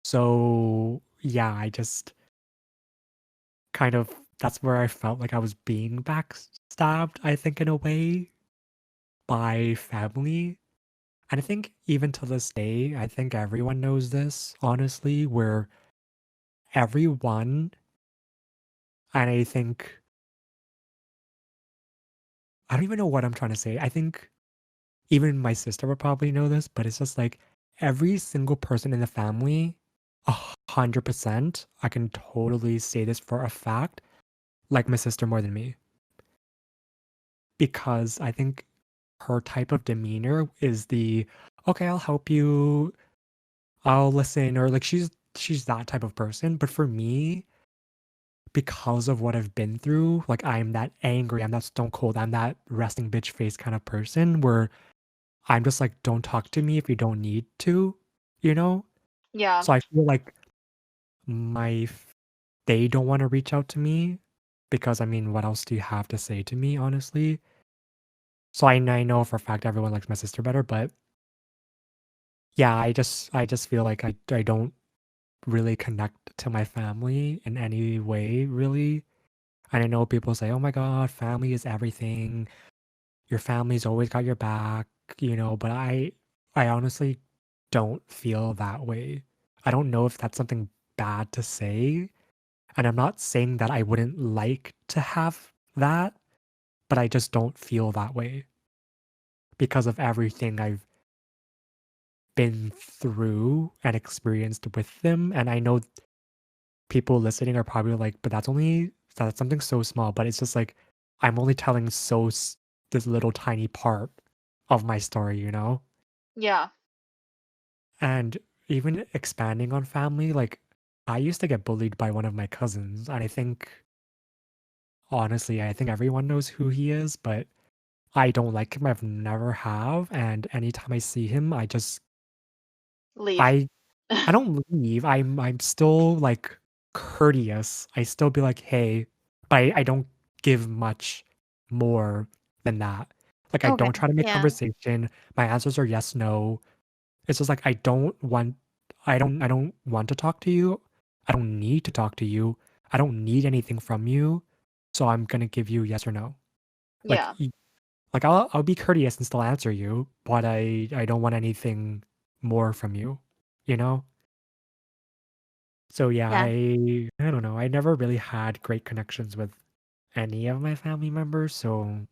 So, yeah, I just kind of that's where I felt like I was being backstabbed, I think, in a way, by family. And I think even to this day, I think everyone knows this, honestly, where everyone, and I think, I don't even know what I'm trying to say. I think even my sister would probably know this, but it's just like every single person in the family, 100%, I can totally say this for a fact, like my sister more than me. Because I think her type of demeanor is the, "Okay, I'll help you, I'll listen," or like she's that type of person, but for me, because of what I've been through, like I'm that angry, I'm that stone cold, I'm that resting bitch face kind of person where I'm just like, "Don't talk to me if you don't need to," you know? Yeah. So I feel like my f they don't wanna reach out to me because, I mean, what else do you have to say to me, honestly? So I know for a fact everyone likes my sister better, but yeah, I just feel like I don't really connect to my family in any way, really. And I know people say, "Oh my god, family is everything. Your family's always got your back," you know, but I honestly don't feel that way. I don't know if that's something bad to say, and I'm not saying that I wouldn't like to have that, but I just don't feel that way because of everything I've been through and experienced with them. And I know people listening are probably like, but that's something so small. But it's just like, I'm only telling this little tiny part of my story, you know? Yeah. And even expanding on family, like, I used to get bullied by one of my cousins. And I think, honestly, I think everyone knows who he is, but I don't like him. I've never have, and anytime I see him, Leave. I I don't leave. I'm still like courteous. I still be like, hey, but I don't give much more than that. Like I Okay. don't try to make Yeah. conversation. My answers are yes, no. It's just like I don't want to talk to you. I don't need to talk to you. I don't need anything from you. So I'm gonna give you yes or no. Like Yeah. like I'll be courteous and still answer you, but I don't want anything more from you, you know? So yeah, Yeah. I don't know. I never really had great connections with any of my family members, so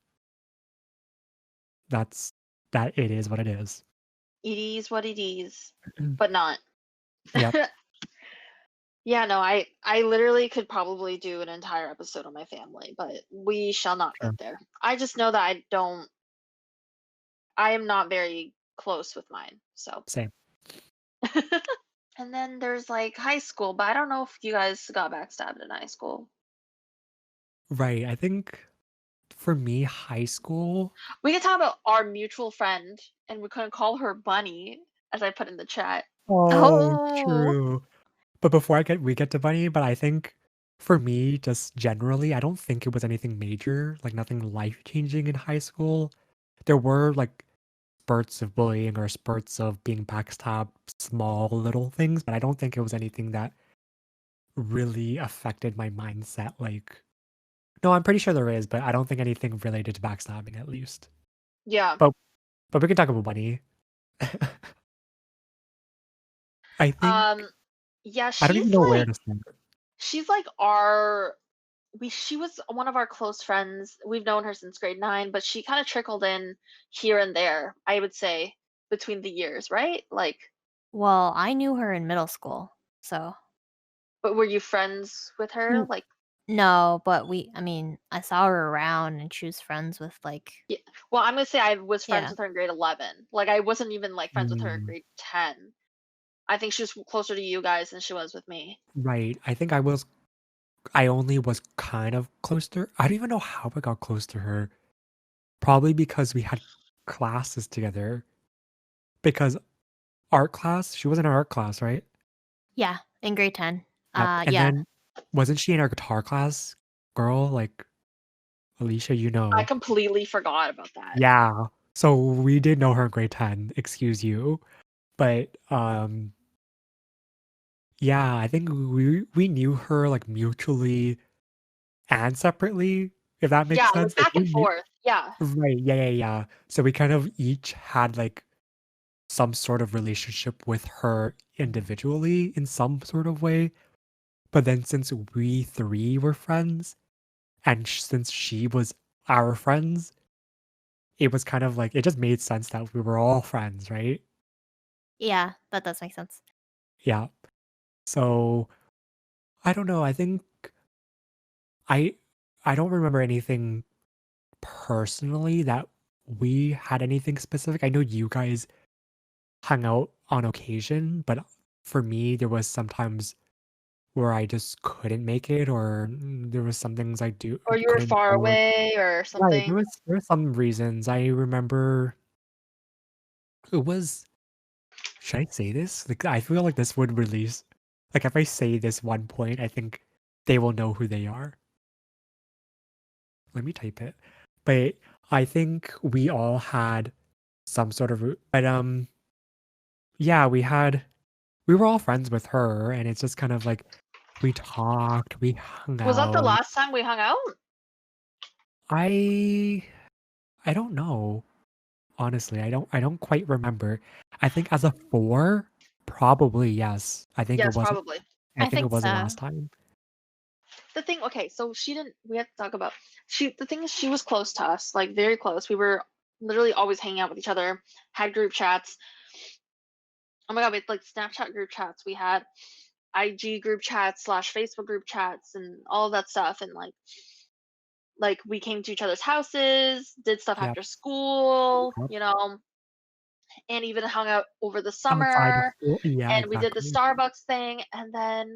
that's that it is what it is. It is what it is, but not. Yep, Yeah, no, I literally could probably do an entire episode on my family, but we shall not get sure. there. I just know that I am not very close with mine. So, Same. and then there's like high school, but I don't know if you guys got backstabbed in high school. Right. I think for me, high school. We can talk about our mutual friend, and we couldn't call her Bunny, as I put in the chat. Oh, Oh. true. But before we get to Bunny, but I think for me, just generally, I don't think it was anything major, like nothing life changing in high school. There were like spurts of bullying or spurts of being backstabbed, small little things, but I don't think it was anything that really affected my mindset. Like, no, I'm pretty sure there is, but I don't think anything related to backstabbing, at least. Yeah. But we can talk about Bunny. I think Um, yeah, I don't she's even know where like to start. she's like our we she was one of our close friends. We've known her since grade 9, but she kind of trickled in here and there, I would say, between the years, right? Like, Well, I knew her in middle school, so but were you friends with her? N- Like, no, but I mean, I saw her around and she was friends with like, yeah. Well, I'm gonna say I was friends yeah. with her in grade 11. Like, I wasn't even like friends with her in Mm, grade 10. I think she was closer to you guys than she was with me. right. I only was kind of close to her. I don't even know how I got close to her. Probably because we had classes together. Because art class, she was in our art class, right? Yeah, in grade 10. Yep. And Yeah. then wasn't she in our guitar class, girl? Like Alicia, you I know. completely forgot about that. Yeah. So we did know her in grade 10, excuse you. But yeah, I think we knew her like mutually and separately, if that makes Yeah, like sense. Like back we and knew forth. Yeah. right, yeah, yeah, yeah. So we kind of each had like some sort of relationship with her individually in some sort of way. But then since we three were friends and since she was our friends, it was kind of like it just made sense that we were all friends, right? Yeah, that does make sense. Yeah. So I don't know. I think I I don't remember anything personally that we had anything specific. I know you guys hung out on occasion, but for me there was sometimes where I just couldn't make it or there was some things I Or you were couldn't far do. away or Right, something. there was some reasons. I remember it was should I say this? Like I feel like this would release like if I say this one point, I think they will know who they are. Let me type it. But I think we all had some sort of but yeah, we were all friends with her and it's just kind of like we talked, we hung Was that the out. last time we hung out? I I don't know. Honestly, I don't quite remember. I think as a 4, probably yes. Yes, probably. I I think it think was the so. last time. The thing, okay, so she didn't, we have to talk about, the thing is, she was close to us, like very close. We were literally always hanging out with each other, had group chats. Oh my God, we had like Snapchat group chats. We had IG group chats slash Facebook group chats and all of that stuff. And like we came to each other's houses, did stuff Yep. after school, Yep. and even hung out over the Outside of summer. school. Yeah, And we did the exactly. Starbucks thing. And then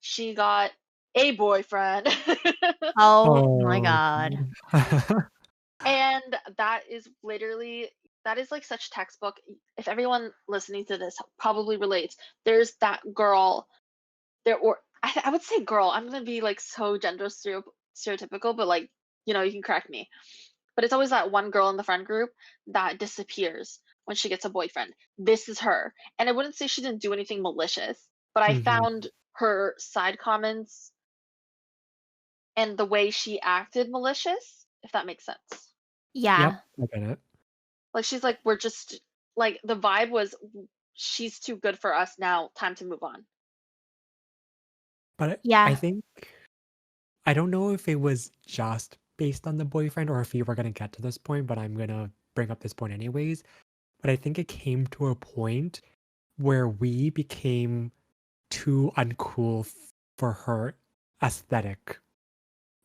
she got a boyfriend. Oh my Oh. god. And that is literally, that is like such textbook. If everyone listening to this probably relates, there's that girl there, or I would say girl. I'm gonna be like so gender stereotypical, but like, you can correct me. But it's always that one girl in the friend group that disappears when she gets a boyfriend. This is her. And I wouldn't say she didn't do anything malicious, but I Mhm. found her side comments and the way she acted malicious, if that makes sense. Yep, Yeah. I get it. Like she's like, we're just like, the vibe was, she's too good for us now, time to move on. But I Yeah. think I don't know if it was just based on the boyfriend or if we were gonna get to this point, but I'm gonna bring up this point anyways. But I think it came to a point where we became too uncool for her aesthetic,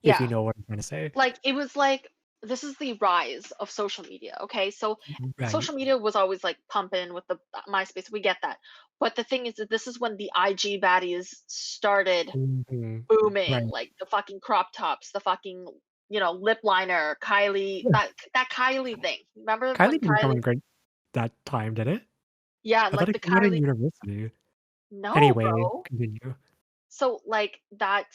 if you Yeah. know what I'm trying to say. Like it was like, this is the rise of social media, okay? So Right. social media was always like pumping with the MySpace, we get that. But the thing is that this is when the IG baddies started Mhm. booming, Right. like the fucking crop tops, the fucking, lip liner, Kylie, Yeah. that Kylie thing. Remember when Kylie didn't come Kylie, in great that time, did it? yeah, I thought like it the came out in Kylie, university. no, Anyway, bro. continue. So like that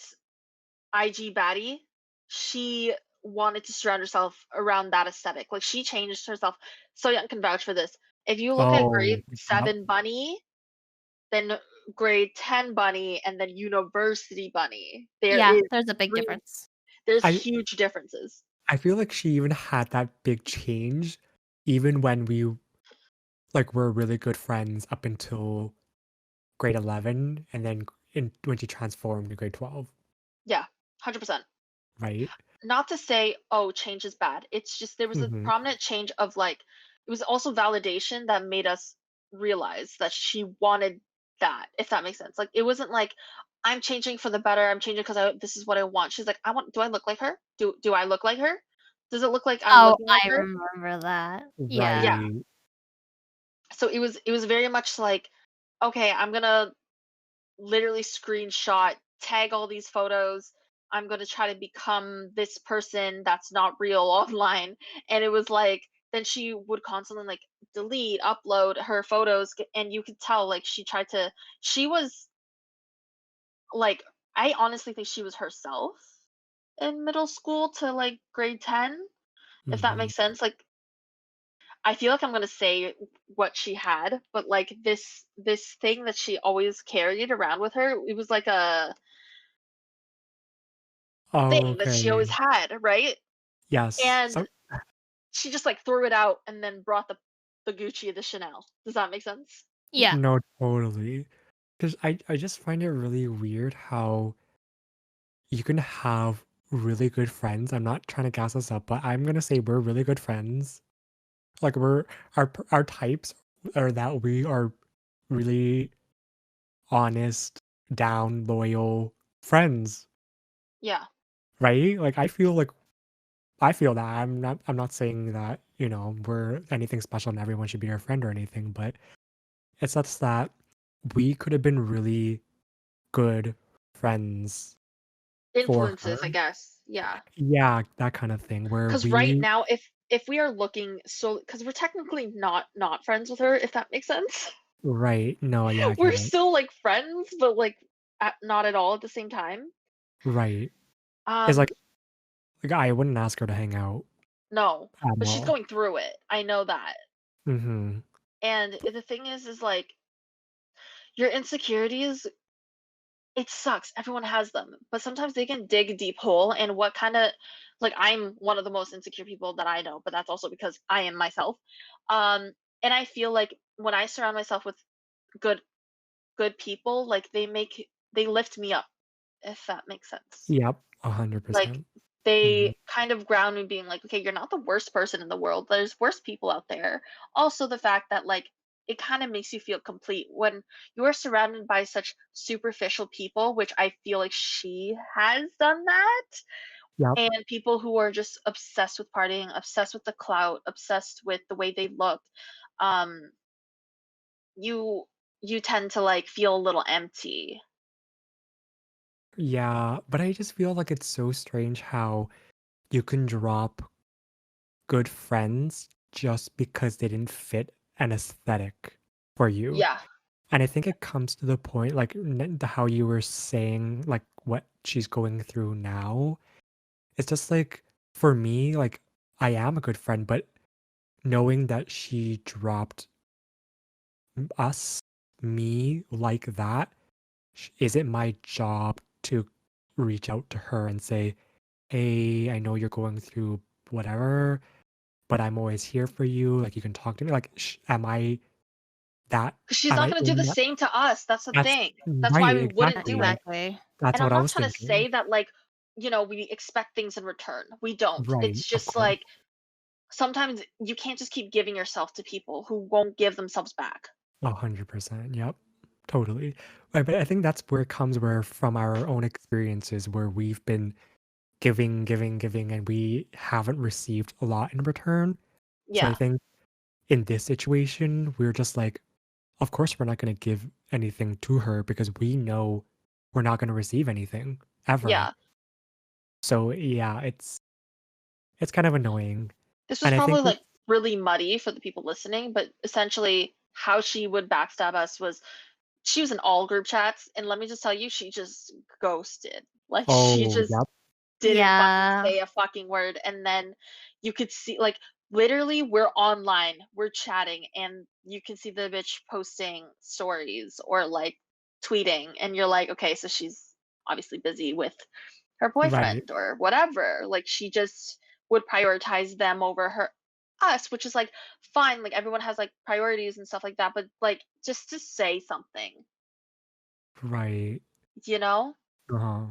IG baddie, she wanted to surround herself around that aesthetic. Like she changed herself. So Young can vouch for this. If you look at Oh, grade yep. 7 Bunny, then grade 10 Bunny, and then university Bunny, Yeah, there's a big three, difference. there's I huge differences. I feel like she even had that big change even when we like were really good friends up until grade 11 and then when she transformed to grade 12, Yeah, 100%. right? Not to say, oh, change is bad. It's just there was a Mhm. prominent change of like, it was also validation that made us realize that she wanted that, if that makes sense. Like it wasn't like, I'm changing for the better, I'm changing because this is what I want. She's like, do I look like her? Do I look like her? Does it look like I'm Oh, looking like I her? remember that. Yeah. Yeah. Right. So it was very much like, okay, I'm gonna literally screenshot, tag all these photos. I'm going to try to become this person that's not real online. And it was like, then she would constantly like delete, upload her photos. And you could tell like she was like, I honestly think she was herself in middle school to like grade 10, if that Mhm. makes sense. Like, I feel like I'm going to say what she had, but like this thing that she always carried around with her, it was like a thing that she always Okay. had, right? Yes. And So she just like threw it out and then brought the Gucci and the Chanel. Does that make sense? Yeah. no, totally. Because I just find it really weird how you can have really good friends. I'm not trying to gas us up, but I'm gonna say we're really good friends. Like our types are that we are really honest, down, loyal friends, Yeah. right? Like I feel that I'm not saying that, we're anything special and everyone should be our friend or anything, but it's just that we could have been really good friends for Influences, her. I guess. Yeah. Yeah, that kind of thing where Because right we now, if we are looking, so because we're technically not friends with her, if that makes sense. right. No, yeah, I We're get it. still like friends, but like not at all at the same time. Right. It's Um, like I wouldn't ask her to hang out no, at but she's all. going through it. I know that. Mhm. And the thing is like your insecurities, it sucks. Everyone has them, but sometimes they can dig a deep hole. And what kind of, like, I'm one of the most insecure people that I know, but that's also because I am myself. Um, and I feel like when I surround myself with good good people, like they lift me up, if that makes sense. Yep, Like 100%. Mhm. they kind of ground me, being like, okay, you're not the worst person in the world. There's worse people out there. Also, the fact that like it kind of makes you feel complete when you are surrounded by such superficial people, which I feel like she has done that, Yep. and people who are just obsessed with partying, obsessed with the clout, obsessed with the way they look. Um, you you tend to like feel a little empty. Yeah, but I just feel like it's so strange how you can drop good friends just because they didn't fit an aesthetic for you. Yeah. And I think it comes to the point, like how you were saying, like what she's going through now. It's just like for me, like I am a good friend, but knowing that she dropped us, me like that, is it my job to reach out to her and say, "Hey, I know you're going through whatever, but I'm always here for you. Like you can talk to me." Like, am I that? Because she's Am not I going to do in the that? same to us. That's the That's thing. That's why right, we wouldn't do it. exactly. Exactly. That's And I'm what I not was trying to thinking. say that, like, we expect things in return. We don't. Right, It's of just course. like sometimes you can't just keep giving yourself to people who won't give themselves back. 100%. Yep. Totally. Right, but I think that's where it comes where from our own experiences where we've been giving, giving, giving, and we haven't received a lot in return. So I Yeah. think in this situation, we're just like, of course, we're not going to give anything to her because we know we're not going to receive anything ever. Yeah. So yeah, it's kind of annoying. This was And I think probably with like really muddy for the people listening, but essentially how she would backstab us was she was in all group chats, and let me just tell you, she just ghosted. Like she oh, just yep, didn't fucking Yeah. say a fucking word. And then you could see, like, literally, we're online, we're chatting, and you can see the bitch posting stories or like tweeting, and you're like, okay, so she's obviously busy with her right, boyfriend or whatever. Like, she just would prioritize them over us, which is like fine. Like, everyone has like priorities and stuff like that, but like, just to say something, right. you know? Uh-huh.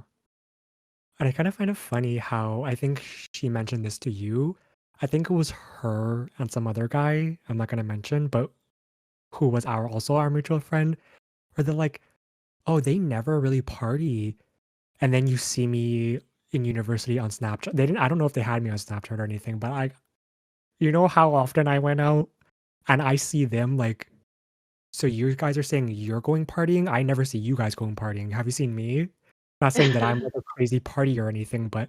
And I kind of find it funny how I think she mentioned this to you. I think it was her and some other guy, I'm not gonna mention, but who was our mutual friend, where they're like, "Oh, they never really party." And then you see me in university on Snapchat. They didn't I don't know if they had me on Snapchat or anything, but you know how often I went out and I see them like, "So you guys are saying you're going partying? I never see you guys going partying. Have you seen me?" Not saying that I'm like a crazy party or anything, but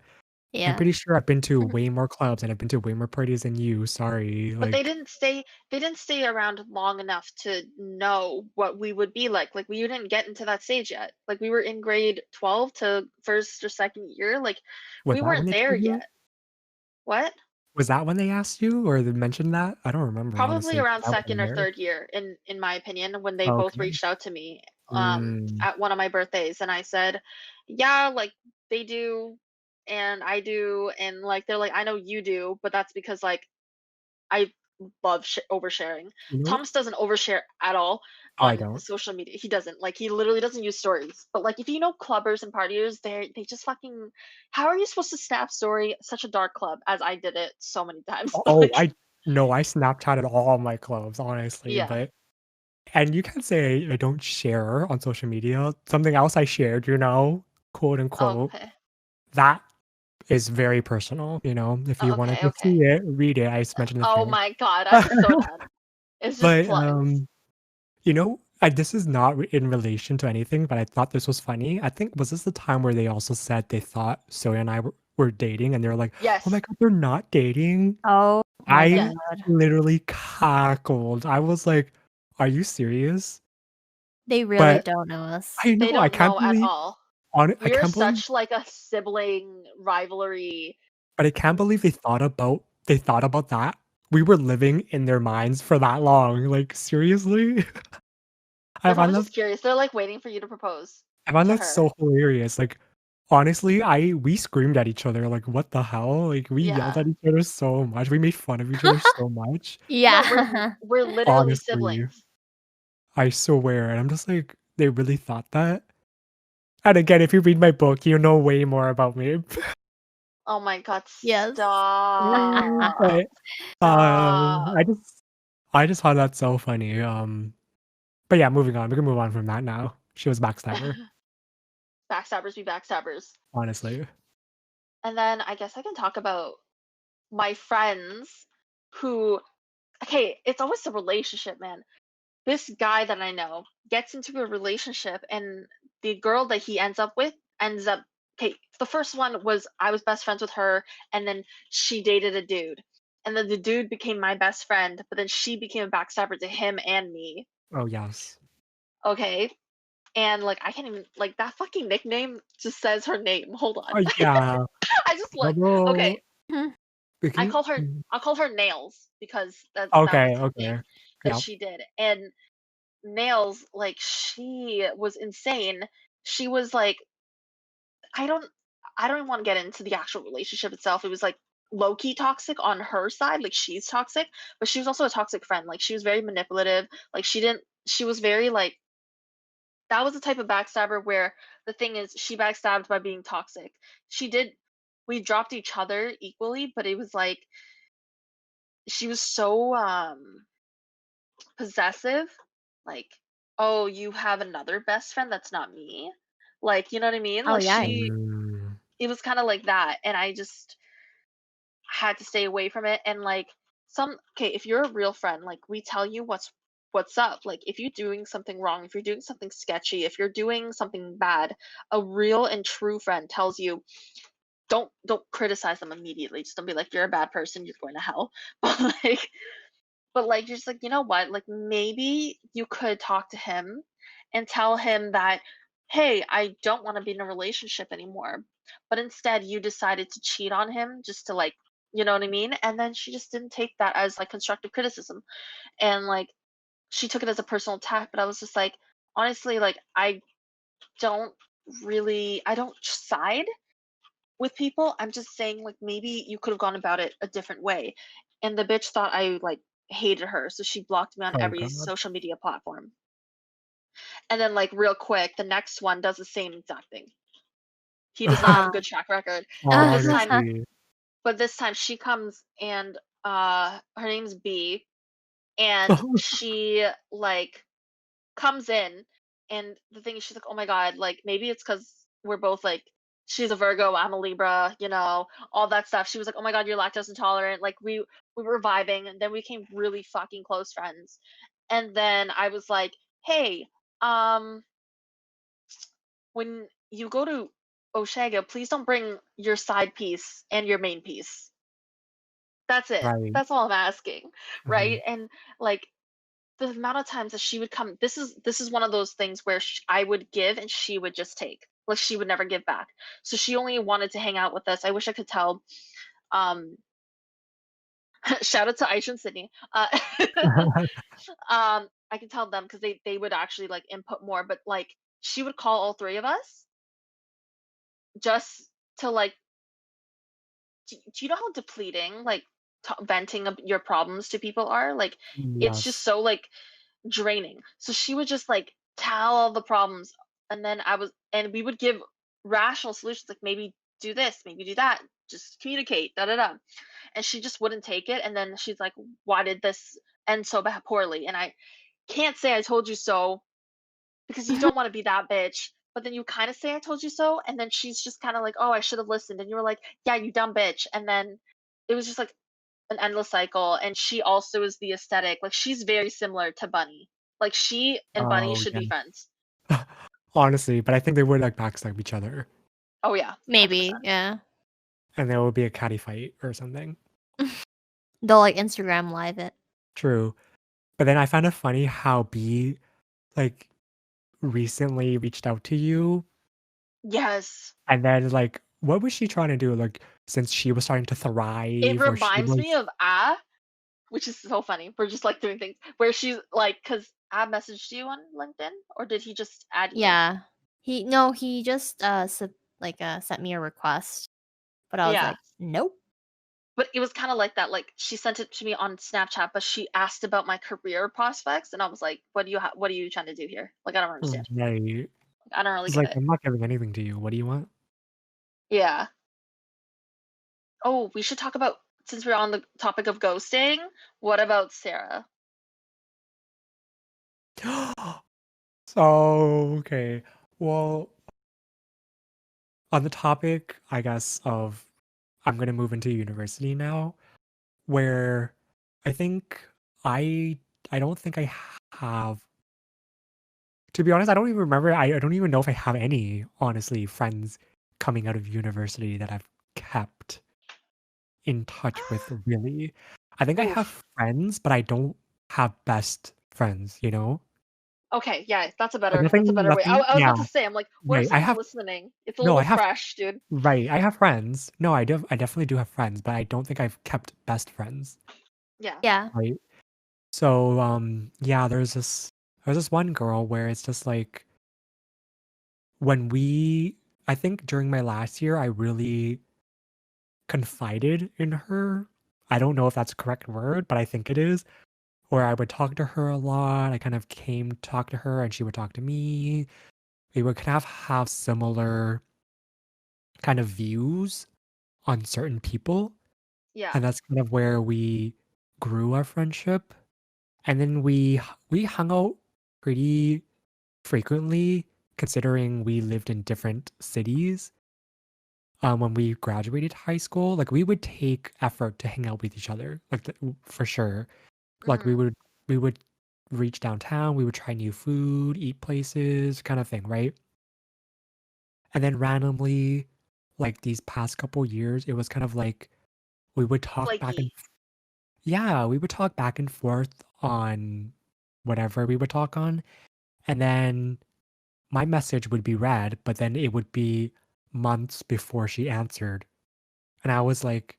I'm Yeah. pretty sure I've been to way more clubs and I've been to way more parties than you, sorry, But like they didn't stay around long enough to know what we would be like. Like, we didn't get into that stage yet. Like, we were in grade 12 to first or second year. Like, was we that when weren't they there told you? yet. What? Was that when they asked you or they mentioned that? I don't remember, Probably honestly, 'cause around I second wasn't or there. third year, in my opinion, when they Oh, both okay. reached out to me Mm, at one of my birthdays, and I said, "Yeah, like they do and I do." And like they're like, "I know you do, but that's because like I love oversharing." you know Thomas doesn't overshare at all oh, I on don't. social media. He doesn't. Like, he literally doesn't use stories. But like, if you know clubbers and partiers, they just fucking. How are you supposed to snap story such a dark club as I did it so many times? Oh, Like, I no, I Snapchatted all my clubs, honestly, yeah. but and you can't say I don't share on social media. Something else I shared, quote unquote, Okay. that is very personal, if you wanted Okay. to see Okay. it, read it, I just mentioned the Oh thing. my God, I'm so done. It's just But, plugs. this is not in relation to anything, but I thought this was funny. I think was this the time where they also said they thought Soya and I were dating, and they were like, "Oh my Yes. god, they're not dating?" Oh my Yes. I god. literally cackled. I was like, "Are you serious?" They really But don't know us. I They know, don't know at all. I We're can't believe such like a sibling rivalry. but I can't believe they thought about that. We were living in their minds for that long, like, seriously? I They're find probably that just curious. They're like waiting for you to propose I find to that her. so hilarious, like, honestly, I we screamed at each other, like, "What the hell?" Like, we yelled Yeah. at each other so much, we made fun of each other so much. No, Yeah. we're literally Honestly, siblings. I swear, and I'm just like, "They really thought that?" And again, if you read my book, you know way more about me. Oh my God, Yes. stop. But, Stop. I just found that so funny, but yeah, moving on, we can move on from that now. She was a backstabber, Backstabbers be backstabbers. honestly. And then I guess I can talk about my friends who, okay, it's always the relationship, man. This guy that I know gets into a relationship, and the girl that he ends up with ends up, okay, the first one was I was best friends with her, and then she dated a dude. and then the dude became my best friend, but then she became a backstabber to him and me. Oh, yes. Okay. And like I can't even like that fucking nickname just says her name. Hold on. Oh, yeah. I just look. Double. Okay. Okay. I'll call her Nails because that was Okay. the thing Okay. that Yep. she did. And Nails, like she was insane. She was like I don't I don't even want to get into the actual relationship itself. It was like low key toxic on her side, like she's toxic, but she was also a toxic friend. Like she was very manipulative. Like she was very like that was the type of backstabber where the thing is she backstabbed by being toxic. She did we dropped each other equally, but it was like she was so possessive. Like, oh, you have another best friend that's not me. Like, you know what I mean? Oh, Like yeah. Mm, it was kind of like that, and I just had to stay away from it. And like okay, if you're a real friend, like we tell you what's up. Like if you're doing something wrong, if you're doing something sketchy, if you're doing something bad, a real and true friend tells you don't criticize them immediately. Just don't be like you're a bad person, you're going to hell. But like just like you know what, like maybe you could talk to him and tell him that hey, I don't want to be in a relationship anymore, but instead you decided to cheat on him just to like you know what I mean. And then she just didn't take that as like constructive criticism, and like she took it as a personal attack. But I was just like honestly, like don't I don't side with people. I'm just saying like maybe you could have gone about it a different way. And the bitch thought I like hated her, so she blocked me on oh every God. social media platform. And then like real quick, the next one does the same exact thing. He does not have a good track record. But this time Honestly. she comes and her name's B, and she like comes in, and the thing is she's like, "Oh my god, like maybe it's cuz we're both like she's a Virgo, I'm a Libra, you know, all that stuff." She was like, "Oh my god, you're lactose intolerant." Like we were vibing, and then we became really fucking close friends. And then I was like, "Hey, um when you go to Oshaga, please don't bring your side piece and your main piece." That's it. Right. That's all I'm asking, Mhm. right? And like the amount of times that she would come, this is one of those things where I would give and she would just take. Like she would never give back. So she only wanted to hang out with us. I wish I could tell. Um, shout out to Aisha and Sydney. I can tell them because they would actually like input more. But like she would call all three of us just to like. Do you know how depleting like venting your problems to people are? Like it's just Yes. so like draining. So she would just like tell all the problems, and then and we would give rational solutions like maybe do this, maybe do that, just communicate, da da da. And she just wouldn't take it, and then she's like, "Why did this end so bad poorly?" And I can't say I told you so because you don't want to be that bitch. But then you kind of say I told you so, and then she's just kind of like, "Oh, I should have listened," and you were like, "Yeah, you dumb bitch," and then it was just like an endless cycle. And she also is the aesthetic. Like she's very similar to Bunny. Like she and Bunny Oh, should be yeah. friends. Honestly, but I think they would like backstab each other, Oh yeah, Maybe, 100%. yeah. and there would be a catty fight or something. They'll like Instagram live it. True. But then I found it funny how B like recently reached out to you, Yes. and then like what was she trying to do? Like since she was starting to It thrive, or she reminds me was of which is so funny. We're just like doing things where she's like, because messaged you on LinkedIn, or did he just add you? Yeah. He just sent me a request, but I was Yeah. like, "Nope." But it was kind of like that. Like she sent it to me on Snapchat, but she asked about my career prospects, and I was like, what are you trying to do here? Like I don't understand. right. I don't really It's get like it. I'm not giving anything to you. What do you want? Yeah. Oh, we should talk about since we're on the topic of ghosting. What about Sarah? So okay. Well, on the topic, I guess, of I'm gonna move into university now, where I think I I don't think I have, to be honest, I don't even remember. I don't even know if I have any, honestly, friends coming out of university that I've kept. in touch with really. I think I Oof. have friends, but I don't have best friends, you know? Okay, yeah, Like that's a nothing better way. nothing I was yeah, about to say, I'm like, what if right, I someone's have listening? It's a no, I little have fresh, dude. right, I have friends. No, I definitely do have friends, but I don't think I've kept best friends, Yeah. Yeah. right? So, yeah, there's this one girl where it's just like when we I think during my last year, I really confided in her. I don't know if that's a correct word, but I think it is. Where I would talk to her a lot. I kind of came to talk to her and she would talk to me. We would kind of have similar kind of views on certain people. Yeah. And that's kind of where we grew our friendship. And then we hung out pretty frequently considering we lived in different cities. When we graduated high school, like we would take effort to hang out with each other, like for sure. Like Mhm. we would reach downtown, we would try new food, eat places, kind of thing, right? And then randomly, like these past couple years, it was kind of like we would talk back and Flaky. yeah, we would talk back and forth on whatever we would talk on. And then my message would be read, but then it would be months before she answered. And I was like,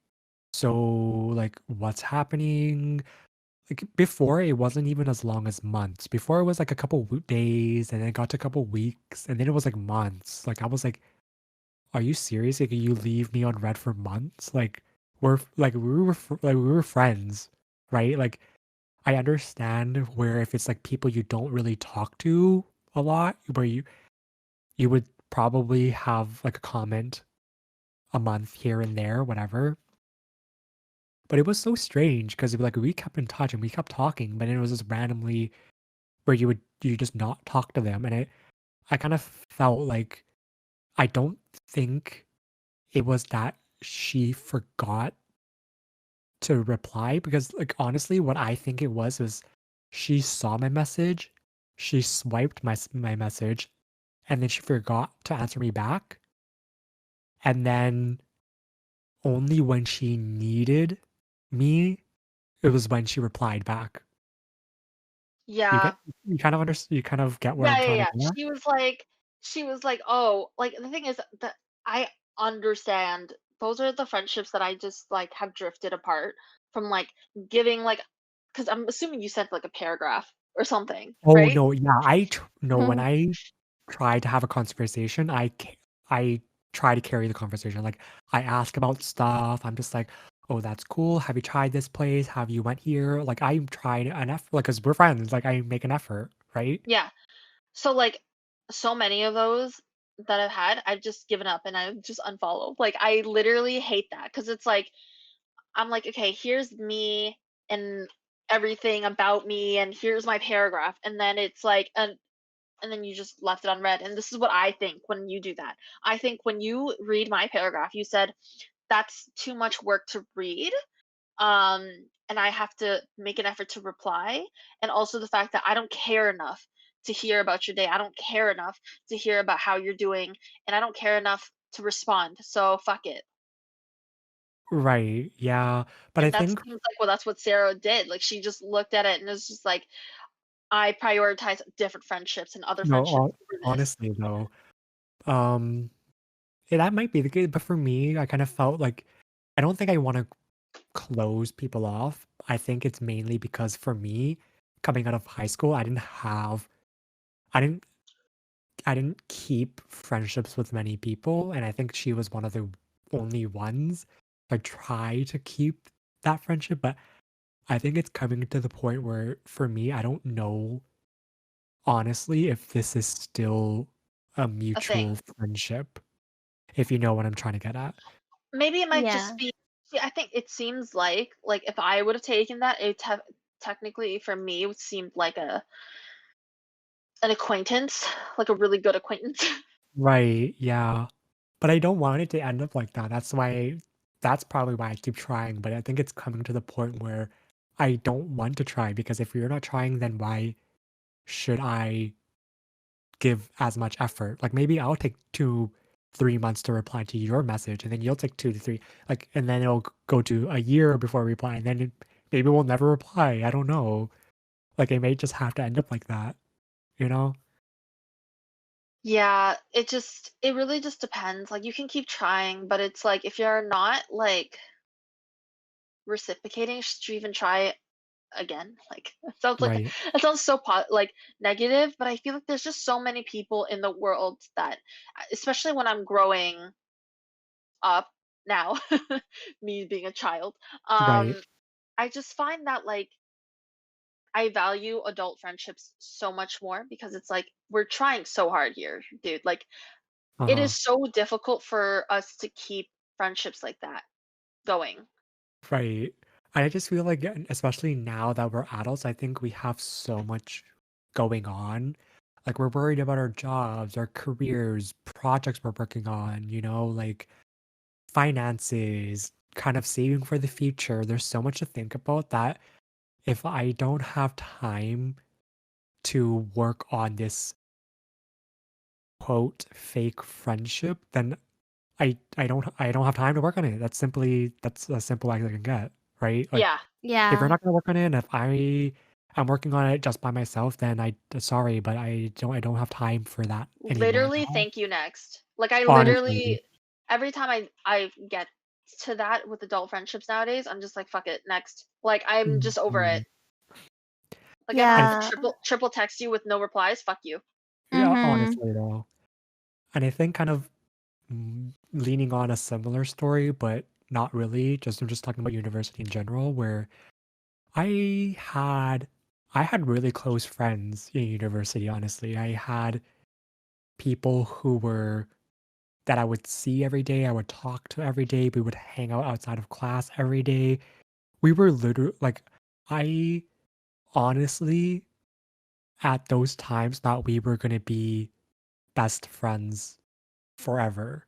so like what's happening? Like before it wasn't even as long as months. Before it was like a couple days and then it got to a couple weeks and then it was like months. Like I was like, are you serious? Like you leave me on red for months? Like we were friends, right? Like I understand where if it's like people you don't really talk to a lot, where you would probably have like a comment a month here and there, whatever. But it was so strange because like we kept in touch and we kept talking, but then it was just randomly where you just not talk to them, and I kind of felt like I don't think it was that she forgot to reply because like honestly, what I think it was she saw my message, she swiped my message, and then she forgot to answer me back, and then only when she needed me, it was when she replied back. You Yeah. get you kind of you kind of get where I'm Yeah, yeah, trying to yeah. go at? She was like, "Oh," like the thing is that I understand those are the friendships that I just like have drifted apart from like giving like because I'm assuming you sent like a paragraph or something, Oh, right? no, yeah, no, when Mhm. I try to have a conversation, I try to carry the conversation, like, I ask about stuff, I'm just like, "Oh, that's cool, have you tried this place? Have you went here?" Like, I'm trying an effort, like, 'cause we're friends, like, I make an effort, right? Yeah. So like so many of those that I've had, I've just given up and I've just unfollowed. Like I literally hate that because it's like I'm like, okay, here's me and everything about me, and here's my paragraph, and then it's like, and then you just left it unread. And this is what I think when you do that. I think when you read my paragraph, you said that's too much work to read, um, and I have to make an effort to reply, and also the fact that I don't care enough to hear about your day. I don't care enough to hear about how you're doing, and I don't care enough to respond. So fuck it. Right, yeah, but I And that think seems like, well, that's what Sarah did. Like, she just looked at it and was just like, I prioritize different friendships and other no, friendships over this. honestly, though, um, yeah, that might be the case, but for me, I kind of felt like I don't think I wanna close people off. I think it's mainly because for me, coming out of high school, I didn't I didn't keep friendships with many people, and I think she was one of the only ones. I try to keep that friendship, but I think it's coming to the point where for me, I don't know honestly if this is still a A thing. mutual friendship, if you know what I'm trying to get at. Maybe it might just Yeah. be, see, I think it seems like if I would have taken that, technically for me, it seemed like an acquaintance, like a really good acquaintance. Right, yeah. But I don't want it to end up like that. That's probably why I keep trying, but I think it's coming to the point where I don't want to try because if you're not trying, then why should I give as much effort? Like maybe I'll take 3 months to reply to your message, and then you'll take 2 to 3, like, and then it'll go to a year before reply, and then maybe we'll never reply. I don't know. Like, it may just have to end up like that, you know? Yeah, it really just depends. Like you can keep trying, but it's like if you're not like reciprocating, should you even try again? Like it sounds like Right, it sounds so like negative, but I feel like there's just so many people in the world that, especially when I'm growing up now, me being a child, right. I just find that like I value adult friendships so much more because it's like we're trying so hard here, dude. Like it is Uh-huh. so difficult for us to keep friendships like that going. Right. I just feel like, especially now that we're adults, I think we have so much going on. Like, we're worried about our jobs, our careers, projects we're working on, like finances, kind of saving for the future. There's so much to think about that if I don't have time to work on this quote fake friendship, then I don't have time to work on it. That's as simple as I can get, right? Like, Yeah, if you're Yeah. not gonna work on it, and if I'm working on it just by myself, then sorry, but I don't have time for that anymore literally now. thank you next. Like I Honestly. literally every time I get to that with adult friendships nowadays, I'm just like fuck it, next. Like I'm just over it. Mhm. Like if I I have to Yeah. triple text you with no replies, fuck you. Yeah, Mhm. honestly though. And I think kind of, leaning on a similar story, but not really, I'm just talking about university in general, where I had I had really close friends in university, honestly. I had people who were that I would see every day, I would talk to every day, we would hang out outside of class every day. We were literally like, I honestly, at those times, thought we were gonna be best friends forever.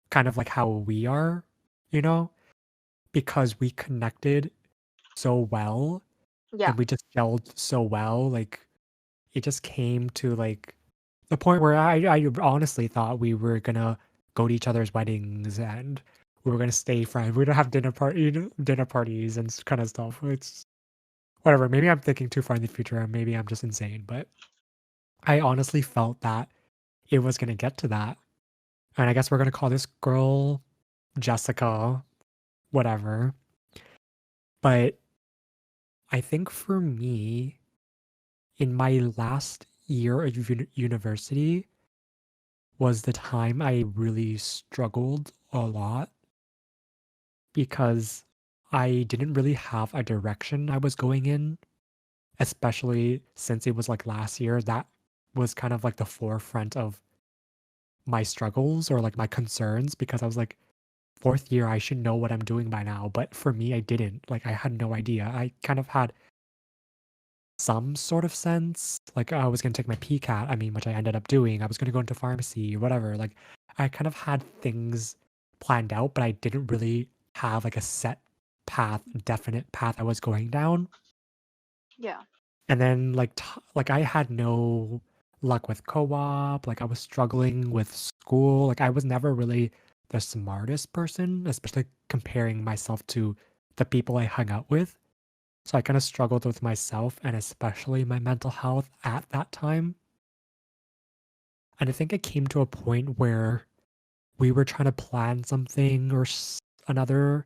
Kind of like how we are, you know? Because we connected so well Yeah. and we just gelled so well, like, it just came to, like, the point where I honestly thought we were gonna go to each other's weddings and we were gonna stay friends. We're gonna have dinner parties and kind of stuff. It's whatever. Maybe I'm thinking too far in the future, and maybe I'm just insane. But I honestly felt that it was gonna get to that, and I guess we're gonna call this girl Jessica, whatever. But I think for me, in my last year of university, was the time I really struggled a lot because I didn't really have a direction I was going in, especially since it was like last year. That was kind of like the forefront of my struggles or like my concerns because I was like, fourth year, I should know what I'm doing by now. But for me, I didn't. Like, I had no idea. I kind of had some sort of sense. Like, I was going to take my PCAT, I mean, which I ended up doing. I was going to go into pharmacy, whatever. Like, I kind of had things planned out, but I didn't really have like a set path, definite path I was going down. Yeah. And then like I had no luck with co-op, like I was struggling with school. Like I was never really the smartest person, especially comparing myself to the people I hung out with. So I kind of struggled with myself and especially my mental health at that time. And I think it came to a point where we were trying to plan something or another.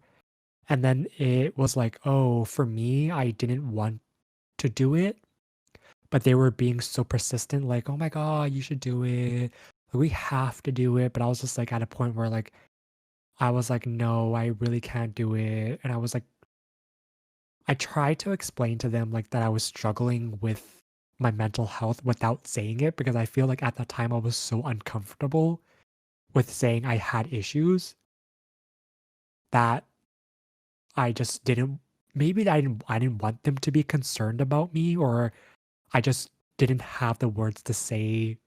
And then it was like, oh, for me, I didn't want to do it, but they were being so persistent, like, oh my God, you should do it. We have to do it. But I was just like at a point where like, I was like, no, I really can't do it. And I was like, I tried to explain to them like that I was struggling with my mental health without saying it because I feel like at that time I was so uncomfortable with saying I had issues that I just didn't maybe I didn't want them to be concerned about me, or I just didn't have the words to say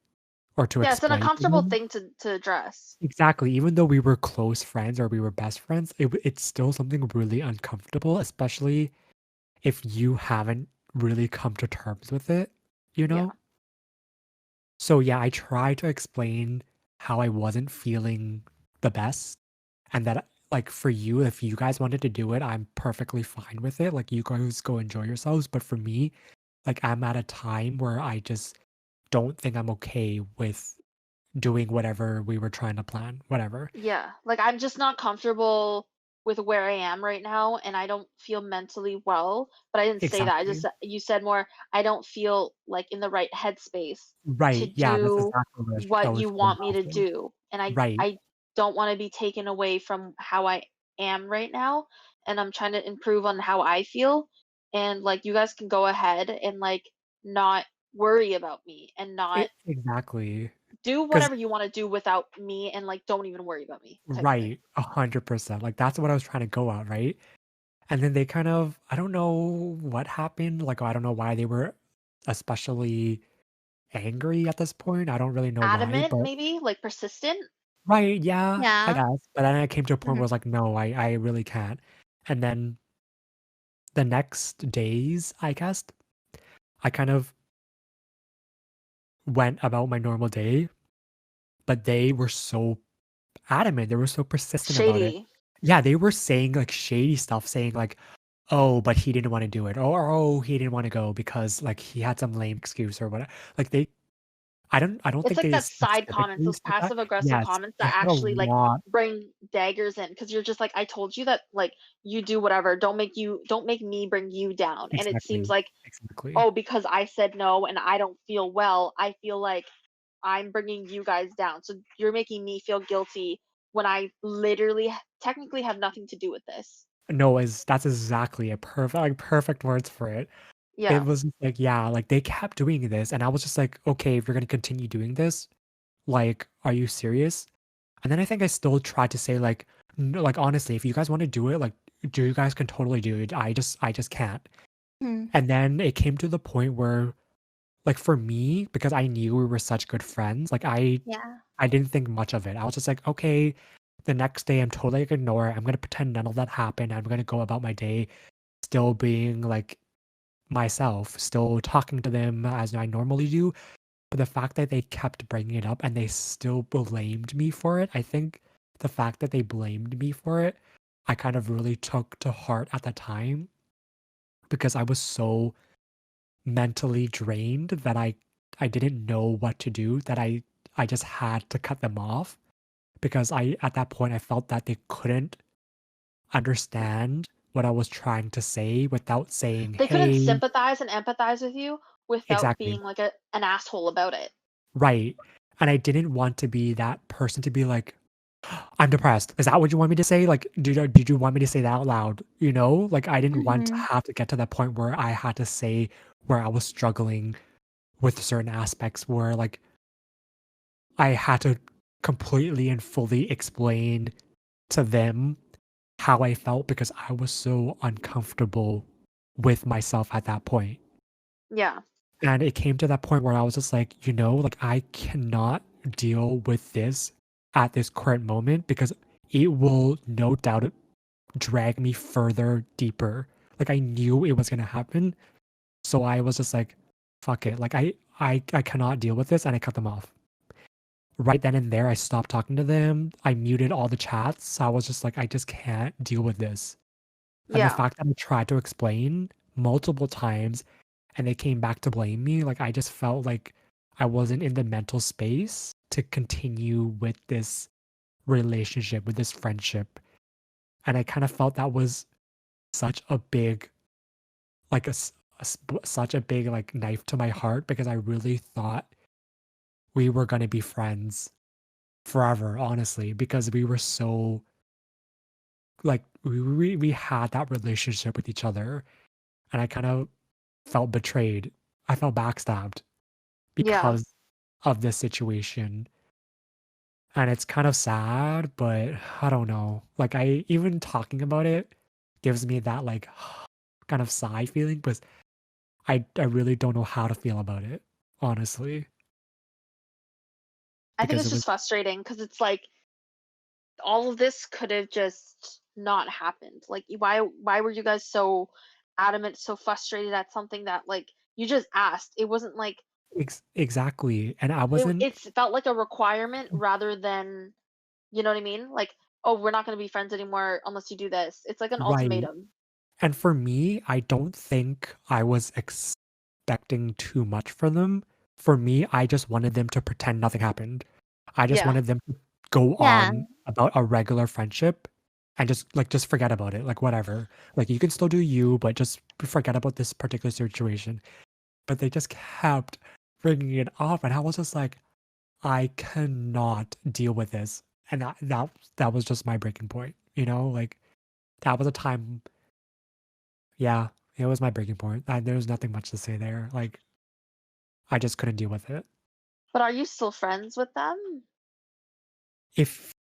or to Yeah, it's an explain to uncomfortable them. thing to address. Exactly, even though we were close friends or we were best friends, it's still something really uncomfortable, especially if you haven't really come to terms with it, you Yeah. know? So yeah, I try to explain how I wasn't feeling the best, and that like for you, if you guys wanted to do it, I'm perfectly fine with it. Like you guys go enjoy yourselves. But for me, like I'm at a time where I just don't think I'm okay with doing whatever we were trying to plan, whatever. Yeah, like I'm just not comfortable with where I am right now and I don't feel mentally well, but I didn't say that. I just Exactly. you said more I don't feel like in the right headspace to Right. Yeah, that's do exactly what I what was you going want me off to of. do. And I Right. I don't want to be taken away from how I am right now and I'm trying to improve on how I feel and like you guys can go ahead and like not worry about me and not Exactly. do Because whatever you want to do without me and like don't even worry about me type of thing. right, 100%. Like that's what I was trying to go at, right? And then they kind of, I don't know what happened. Like I don't know why they were especially angry at this point. I don't really know why, Adamant, but maybe? Like, persistent? right, yeah, I Yeah. guess. But then I came to a point where I Mhm. was like, no, I really can't. And then the next days, I guess, I kind of went about my normal day, but they were so adamant. They were so persistent about it. Shady. Yeah, they were saying like shady stuff, saying like, "Oh, but he didn't want to do it," or "Oh, he didn't want to go because like he had some lame excuse or whatever." Like I don't It's think like they that side comments, specifically those said that. passive aggressive Yes, comments they that had a actually, like, lot. bring daggers in because 'cause you're just like, "I told you that, like, you do whatever, don't make me bring you down." And it seems Exactly, like, exactly. "Oh, because I said no and I don't feel well, I feel like I'm bringing you guys down. So you're making me feel guilty when I literally technically have nothing to do with this." No, is that's exactly a perfect words for it. It Yeah. was just like, yeah, like they kept doing this, and I was just like, okay, if you're gonna continue doing this, like, are you serious? And then I think I still tried to say like, no, like honestly, if you guys want to do it, like, do you guys can totally do it. I just can't. Mhm. And then it came to the point where, like, for me, because I knew we were such good friends, like Yeah. I didn't think much of it. I was just like, okay, the next day I'm totally gonna ignore it. I'm gonna pretend none of that happened. I'm gonna go about my day, still being like myself, still talking to them as I normally do. But the fact that they kept bringing it up and they still blamed me for it, I think the fact that they blamed me for it, I kind of really took to heart at the time because I was so mentally drained that I didn't know what to do, that I just had to cut them off because I at that point I felt that they couldn't understand what I was trying to say without saying, They couldn't "Hey." sympathize and empathize with you without Exactly. being like an asshole about it. Right. And I didn't want to be that person to be like, "I'm depressed. Is that what you want me to say? Like, did you want me to say that out loud?" You know? Like, I didn't want to Mhm. have to get to that point where I had to say where I was struggling with certain aspects where, like, I had to completely and fully explain to them how I felt because I was so uncomfortable with myself at that point. Yeah. And it came to that point where I was just like, like I cannot deal with this at this current moment because it will no doubt drag me further deeper. Like I knew it was gonna happen. So I was just like, fuck it. Like I cannot deal with this and I cut them off. Right then and there I stopped talking to them. I muted all the chats. I was just like, I just can't deal with this. And the Yeah. fact that I tried to explain multiple times and they came back to blame me, like I just felt like I wasn't in the mental space to continue with this relationship, with this friendship. And I kind of felt that was such a big, like such a big like knife to my heart because I really thought we were going to be friends forever, honestly, because we were so like we had that relationship with each other and I kind of felt betrayed. I felt backstabbed Yeah. because of this situation. And it's kind of sad, but I don't know. Like I even talking about it gives me that like kind of sigh feeling, but I really don't know how to feel about it, honestly, I think because it's it was just frustrating because it's like all of this could have just not happened. Like why were you guys so adamant, so frustrated at something that like you just asked? It wasn't like exactly. And I It wasn't it's felt like a requirement rather than, you know what I mean? Like, "Oh, we're not gonna be friends anymore unless you do this." It's like an right. ultimatum. And for me, I don't think I was expecting too much from them. For me, I just wanted them to pretend nothing happened. I just Yeah. wanted them to go Yeah. on about a regular friendship and just forget about it, like whatever. Like you can still do you, but just forget about this particular situation. But they just kept bringing it up, and I was just like, I cannot deal with this. And that was just my breaking point, like that was a time. Yeah, it was my breaking point. There was nothing much to say there. Like, I just couldn't deal with it. But are you still friends with them? If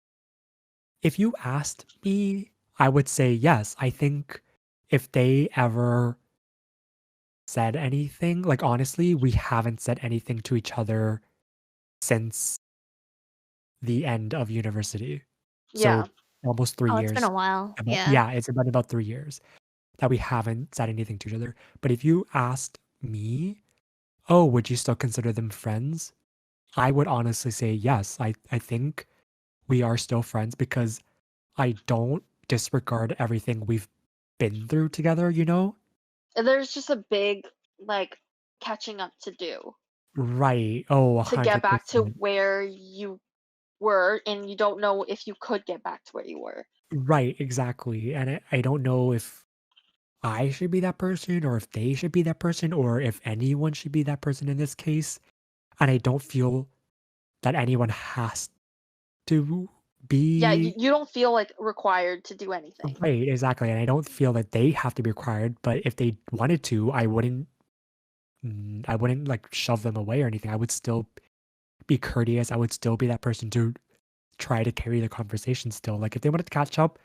if you asked me, I would say yes. I think if they ever said anything, like honestly, we haven't said anything to each other since the end of university. Yeah. So almost 3 Oh, it's been years. a while. About Yeah. yeah, it's been about 3 years that we haven't said anything to each other. But if you asked me, "Oh, would you still consider them friends?" I would honestly say yes. I think we are still friends because I don't disregard everything we've been through together? And there's just a big, like, catching up to do Right. Oh, to get back to 100%. where you were, and you don't know if you could get back to where you were. Right, exactly. And I don't know if I should be that person or if they should be that person or if anyone should be that person in this case. And I don't feel that anyone has to Yeah, be you don't feel, like, required to do anything. right, exactly. And I don't feel that they have to be required, but if they wanted to, I wouldn't like shove them away or anything. I would still be courteous. I would still be that person to try to carry the conversation still. Like if they wanted to catch up,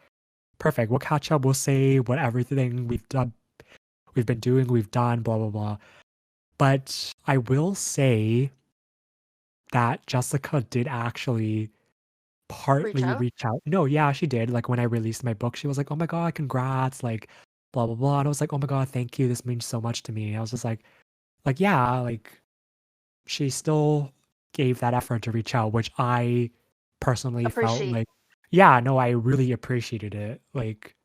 perfect. We'll catch up. We'll say what everything we've been doing, we've done, blah blah blah. But I will say that Jessica did actually Reach partly out? reach out. No, yeah, she did. Like when I released my book, she was like, "Oh my god, congrats!" Like blah blah blah. And I was like, "Oh my god, thank you. This means so much to me." I was just like yeah, like she still gave that effort to reach out, which I personally felt Appreciate. like yeah, no, I really appreciated it, like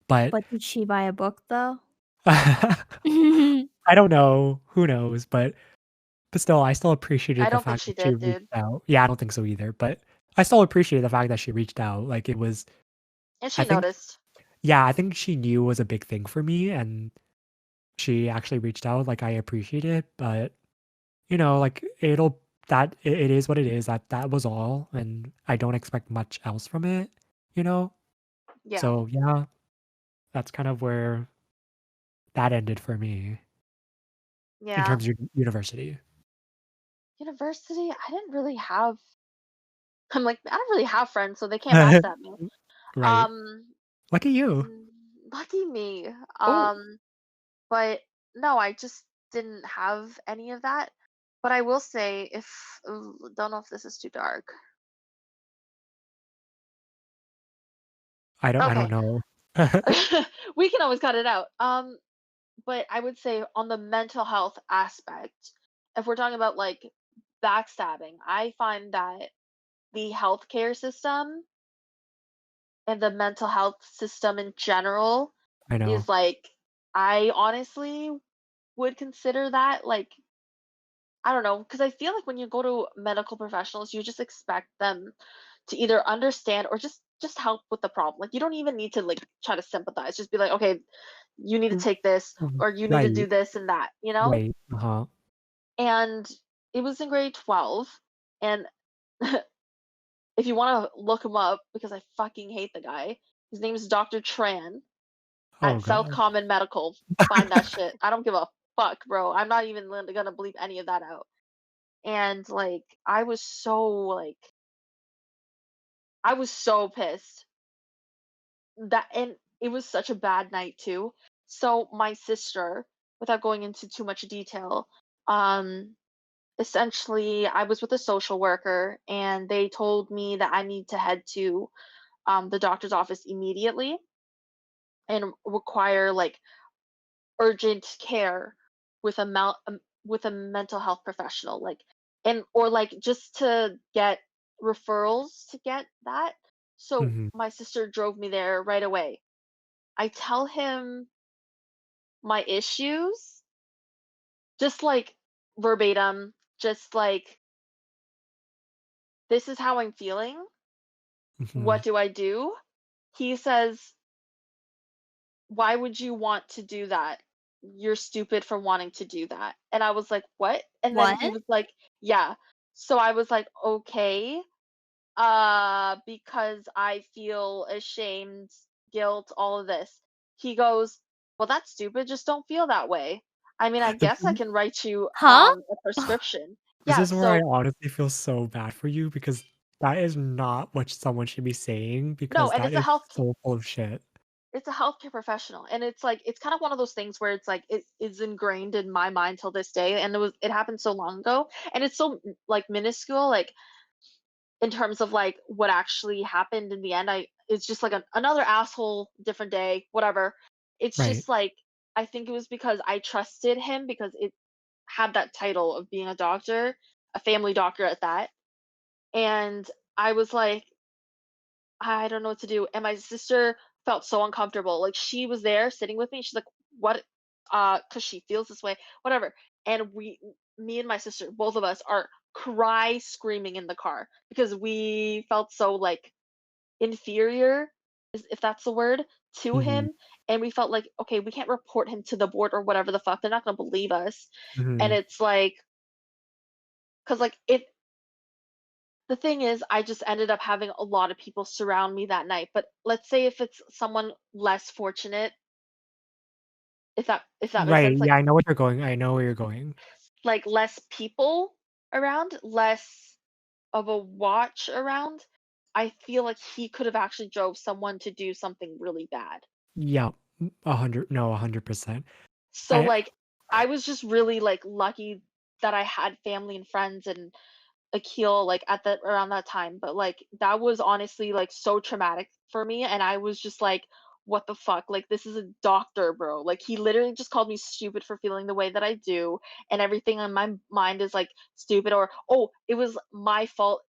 but But did she buy a book though? I don't know, who knows, but still, I still appreciated I the don't think fact she that she did, reached dude. out. Yeah, I don't think so either, but I still appreciate the fact that she reached out, like, it was And I she think noticed. yeah, I think she knew it was a big thing for me, and she actually reached out, like, I appreciate it, but like it is what it is. That was all, and I don't expect much else from it, you know? Yeah. So yeah, that's kind of where that ended for me in Yeah. terms of university. University, I didn't really have I'm like, I don't really have friends, so they can't backstab me. Right. Um, Look at you. mm, lucky me. Oh, Um, but no, I just didn't have any of that. But I will say, if ooh, don't know if this is too dark. I don't Okay, know. we can always cut it out. But I would say on the mental health aspect, if we're talking about like backstabbing, I find that the healthcare system and the mental health system in general I know. is like, I honestly would consider that like, I don't know, because I feel like when you go to medical professionals, you just expect them to either understand or just help with the problem. Like you don't even need to like try to sympathize. Just be like, okay, you need to R take this or you need to do right, this and that, you know? right, uh-huh. And it was in grade 12. And if you want to look him up, because I fucking hate the guy, his name is Dr. Tran Oh at South god. Common Medical. Find that shit. I don't give a fuck, bro. I'm not even gonna bleep any of that out. And like, I was so pissed that, and it was such a bad night too. So my sister, without going into too much detail, um, essentially, I was with a social worker, and they told me that I need to head to the doctor's office immediately and require like urgent care with with a mental health professional, like, and or like just to get referrals to get that. So Mhm. my sister drove me there right away. I tell him my issues, just like verbatim, just like, this is how I'm feeling. Mhm. What do I do? He says, why would you want to do that? You're stupid for wanting to do that. And I was like, what? And then What? he was like, yeah. So I was like, okay, because I feel ashamed, guilt, all of this. He goes, well, that's stupid. Just don't feel that way. I mean, I The guess I thing can write you Huh? a prescription. This Yeah, is where I so honestly feel so bad for you because that is not what someone should be saying no, because and that is so full of shit. it's a healthcare professional, and it's like it's kind of one of those things where it's like it is ingrained in my mind till this day, and it happened so long ago, and it's so like minuscule, like in terms of like what actually happened in the end. It's just like another asshole, different day, whatever. It's Right. just like I think it was because I trusted him because it had that title of being a doctor, a family doctor at that, and I was like, I don't know what to do. And my sister felt so uncomfortable. Like she was there sitting with me. She's like, what? Cause she feels this way, whatever. And me and my sister, both of us are cry screaming in the car because we felt so like inferior, if that's the word, to Mhm. him. And we felt like, okay, we can't report him to the board or whatever the fuck. They're not gonna believe us. And Mhm. it's like, cause like if the thing is, I just ended up having a lot of people surround me that night, but let's say if it's someone less fortunate, if that makes Right, sense, yeah, I know what you're going I know where you're going. like less people around, less of a watch around, I feel like he could have actually drove someone to do something really bad. Yeah, 100 no, 100%. So, I like, I was just really, like, lucky that I had family and friends and Akil, like, at that around that time, but, like, that was honestly, like, so traumatic for me, and I was just like, "What the fuck? Like, this is a doctor, bro." Like, he literally just called me stupid for feeling the way that I do, and everything on my mind is, like, stupid or, "Oh, it was my fault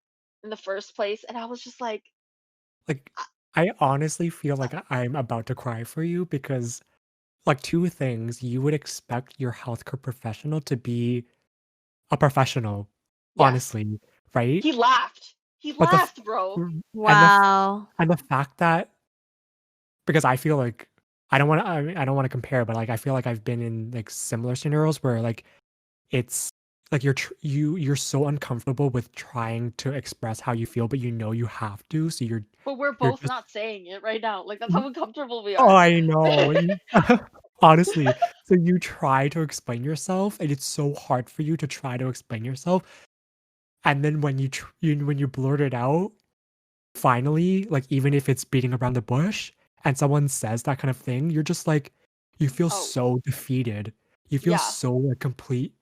in the first place," and I was just like, like, I honestly feel like I'm about to cry for you because, like, 2 things, you would expect your healthcare professional to be a professional, "Yes." honestly, right? He laughed. He But the f laughed, bro. and Wow. the fact that because I feel like I don't wanna compare, but, like, I feel like I've been in, like, similar scenarios where, like, it's like you're so uncomfortable with trying to express how you feel, but you know you have to, so But we're you're both just not saying it right now. Like, that's how uncomfortable we oh, are. I know, you honestly, so you try to explain yourself, and it's so hard for you to try to explain yourself, and then when you blurt it out, finally, like, even if it's beating around the bush and someone says that kind of thing, you're just like you feel Oh, so defeated. You feel yeah. so, like, complete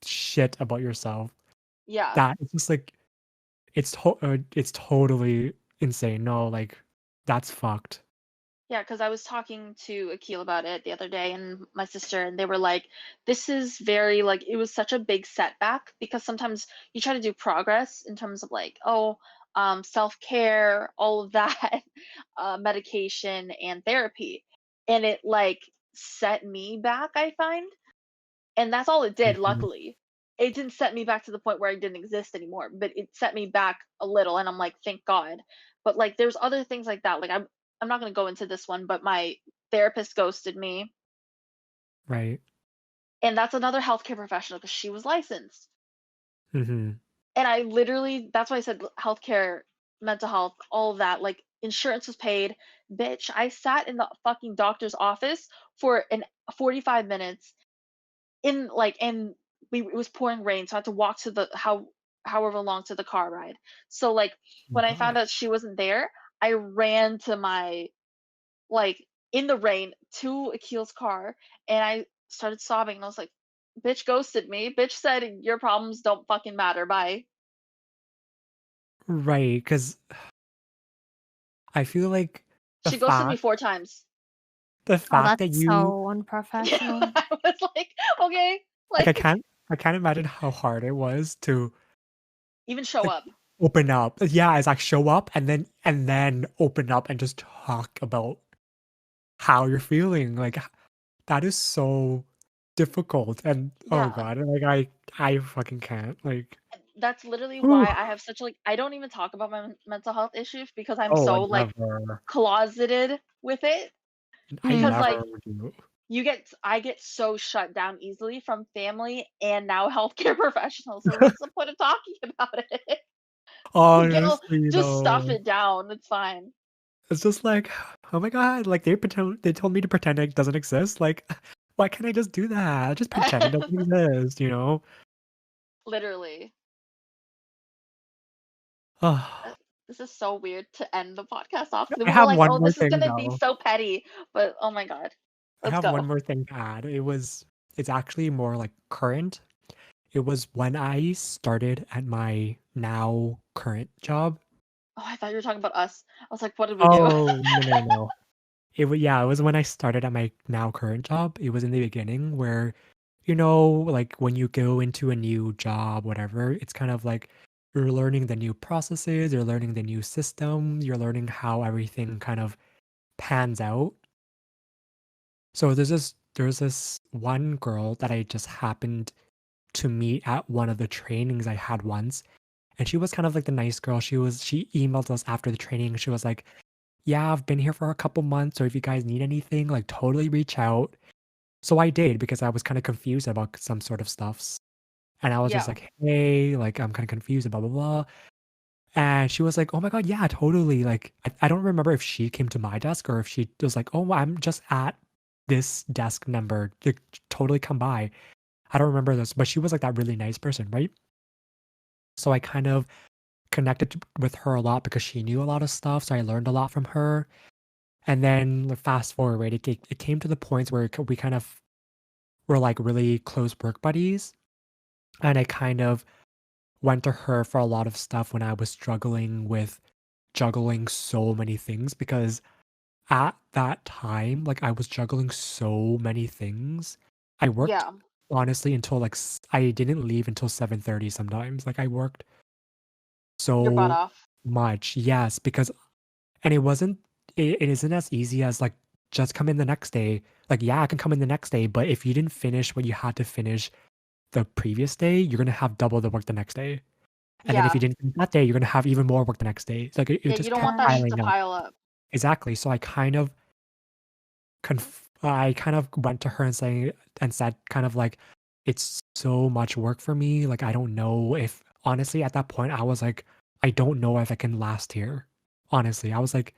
shit about yourself Yeah. that it's just like it's totally insane. No, like, that's fucked. Yeah, because I was talking to Akil about it the other day and my sister, and they were like, this is very, like, it was such a big setback because sometimes you try to do progress in terms of, like, oh, self-care, all of that, medication and therapy. And it, like, set me back, I find. And that's all it did, Mhm. luckily. It didn't set me back to the point where I didn't exist anymore, but it set me back a little, and I'm like, "Thank God." But, like, there's other things like that, like, I'm not gonna go into this one, but my therapist ghosted me, Right. and that's another healthcare professional because she was licensed. Mhm. And I literally that's why I said healthcare, mental health, all of that, like, insurance was paid. Bitch, I sat in the fucking doctor's office for 45 minutes and it was pouring rain, so I had to walk to the however long to the car ride. So like Oh my when I found god. out she wasn't there, I ran to my like in the rain to Akil's car and I started sobbing and I was like, bitch ghosted me. Bitch said your problems don't fucking matter. Bye. Right, because I feel like the She ghosted me fact 4 times. the Oh, fact that's that you so Yeah, unprofessional. I was like, okay, like, I like can't I can't imagine how hard it was to Even show like up. open up. Yeah, it's like show up and then open up and just talk about how you're feeling. Like that is so difficult. And oh Yeah. god, like I fucking can't. Like That's literally whew. why I have such like I don't even talk about my mental health issues because I'm Oh, I so like never. closeted with it I because Mm. like never do. I get so shut down easily from family and now healthcare professionals. So what's the point of talking about it? Go Honestly just stuff though. it down. It's fine. It's just like, oh my god, like they told me to pretend it doesn't exist. Like, why can't I just do that? Just pretend it doesn't exist, you know? Literally. Uh, Oh, This is so weird to end the podcast off. We I were have like, one oh, more this is thing gonna be though. so petty, but oh my god. I Let's have one go. more thing to add. It's actually more like current. It was when I started at my now current job. Oh, I thought you were talking about us. I was like, what did we do? Oh, no, no, no. It was when I started at my now current job. It was in the beginning where, like when you go into a new job, whatever, it's kind of like you're learning the new processes, you're learning the new system, you're learning how everything kind of pans out. So there's this one girl that I just happened to meet at one of the trainings I had once. And she was kind of like the nice girl. She emailed us after the training. She was like, yeah, I've been here for a couple months. So if you guys need anything, like totally reach out. So I did because I was kind of confused about some sort of stuffs. And I was just Yeah. like, hey, like I'm kind of confused, blah, blah, blah. And she was like, oh my God, yeah, totally. Like, I don't remember if she came to my desk or if she was like, oh, I'm just at this desk number. Like, totally come by. I don't remember this, but she was like that really nice person, right? So I kind of connected with her a lot because she knew a lot of stuff. So I learned a lot from her. And then like, fast forward, it came to the points where we kind of were like really close work buddies. And I kind of went to her for a lot of stuff when I was struggling with juggling so many things because at that time, like I was juggling so many things. I worked Yeah. honestly until like I didn't leave until 7:30 sometimes. Like I worked Your butt so off. much. Yes, because and it isn't as easy as like just come in the next day. Like yeah, I can come in the next day, but if you didn't finish what you had to finish the previous day, you're gonna have double the work the next day. And then if you Yeah. didn't finish that day, you're gonna have even more work the next day. It's like it Yeah, you just don't kept want that shit Yeah. to piling up. pile up. Exactly. So I kind of went to her and said kind of like, "It's so much work for me, like, I don't know if" honestly, at that point, I was like, "I don't know if I can last here." Honestly, I was like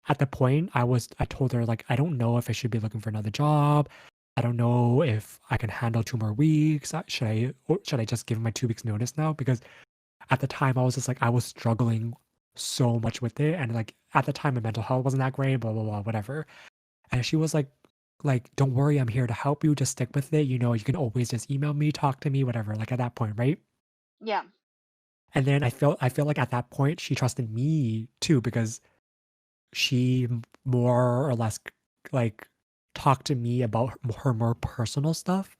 at the point, I told her, like, "I don't know if I should be looking for another job. I don't know if I can handle 2 more weeks. Should I just give my 2 weeks notice now?" Because at the time, I was just like I was struggling so much with it, and, like, at the time, my mental health wasn't that great, blah, blah, blah, whatever. And she was like, "Don't worry, I'm here to help you, just stick with it, you can always just email me, talk to me, whatever," like, at that point, right? Yeah. And then I feel like at that point, she trusted me too because she more or less, like, talked to me about her more personal stuff,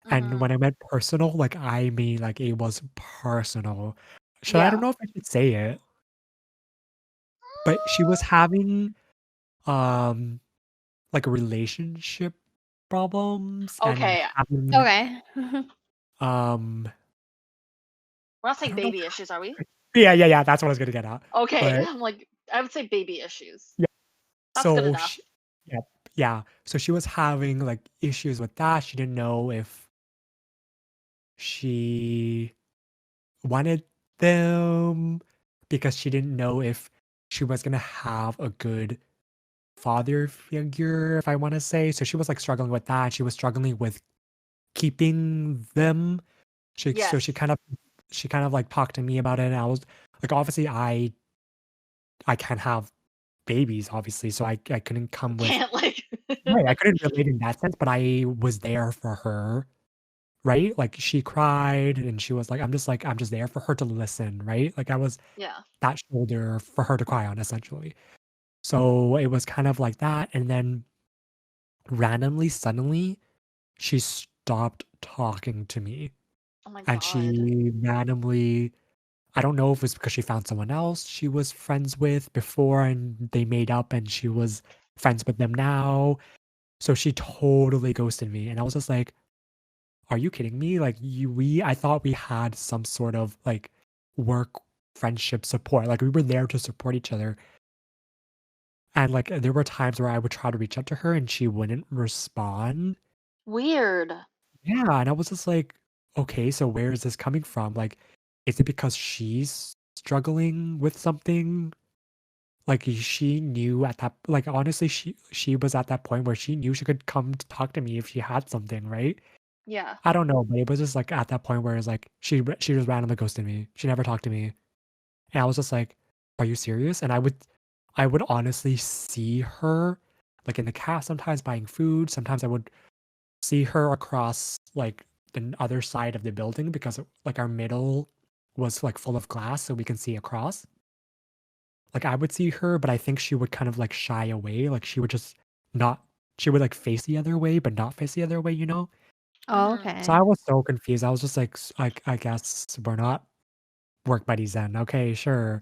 and when Mhm. I meant personal, like, I mean, like, it was personal. I don't Yeah. know if I should say it, but she was having, um, like, relationship problems and Okay. having, Okay. um We're not I saying don't know. baby issues, are we? Yeah, yeah, yeah, that's what I was gonna get at. Okay. But I'm like, I would say baby issues. yeah, That's good so enough. she yeah, yeah. So she was having, like, issues with that. She didn't know if she wanted them because she didn't know if she was gonna have a good father figure, if I wanna say. So she was, like, struggling with that. She was struggling with keeping them. She Yes. kind of, like, talked to me about it, and I was like, obviously, I can't have babies, obviously, so I couldn't You come with can't like right, I couldn't relate in that sense, but I was there for her, right? Like, she cried, and she was like I'm just there for her to listen, right? Like, I was Yeah. that shoulder for her to cry on, essentially. So, it was kind of like that, and then randomly, suddenly, she stopped talking to me. Oh my and God. she randomly, I don't know if it was because she found someone else she was friends with before and they made up and she was friends with them now. So she totally ghosted me. And I was just like, are you kidding me? Like I thought we had some sort of like work friendship support. Like we were there to support each other. And like there were times where I would try to reach out to her and she wouldn't respond. Weird. Yeah, and I was just like, okay, so where is this coming from? Like, is it because she's struggling with something? Like she knew at that, like honestly, she was at that point where she knew she could come to talk to me if she had something, right? Yeah. I don't know, but it was just like at that point where it's like she just randomly ghosted me. She never talked to me, and I was just like, "Are you serious?" And I would honestly see her like in the cast sometimes buying food. Sometimes I would see her across like the other side of the building because like our middle was like full of glass so we can see across. Like I would see her, but I think she would kind of like shy away. Like she would just not she would like face the other way, but not face the other way, you know? Oh, Hmm. So I okay. was so confused. I was just like, I guess we're not work buddies then. Okay, sure.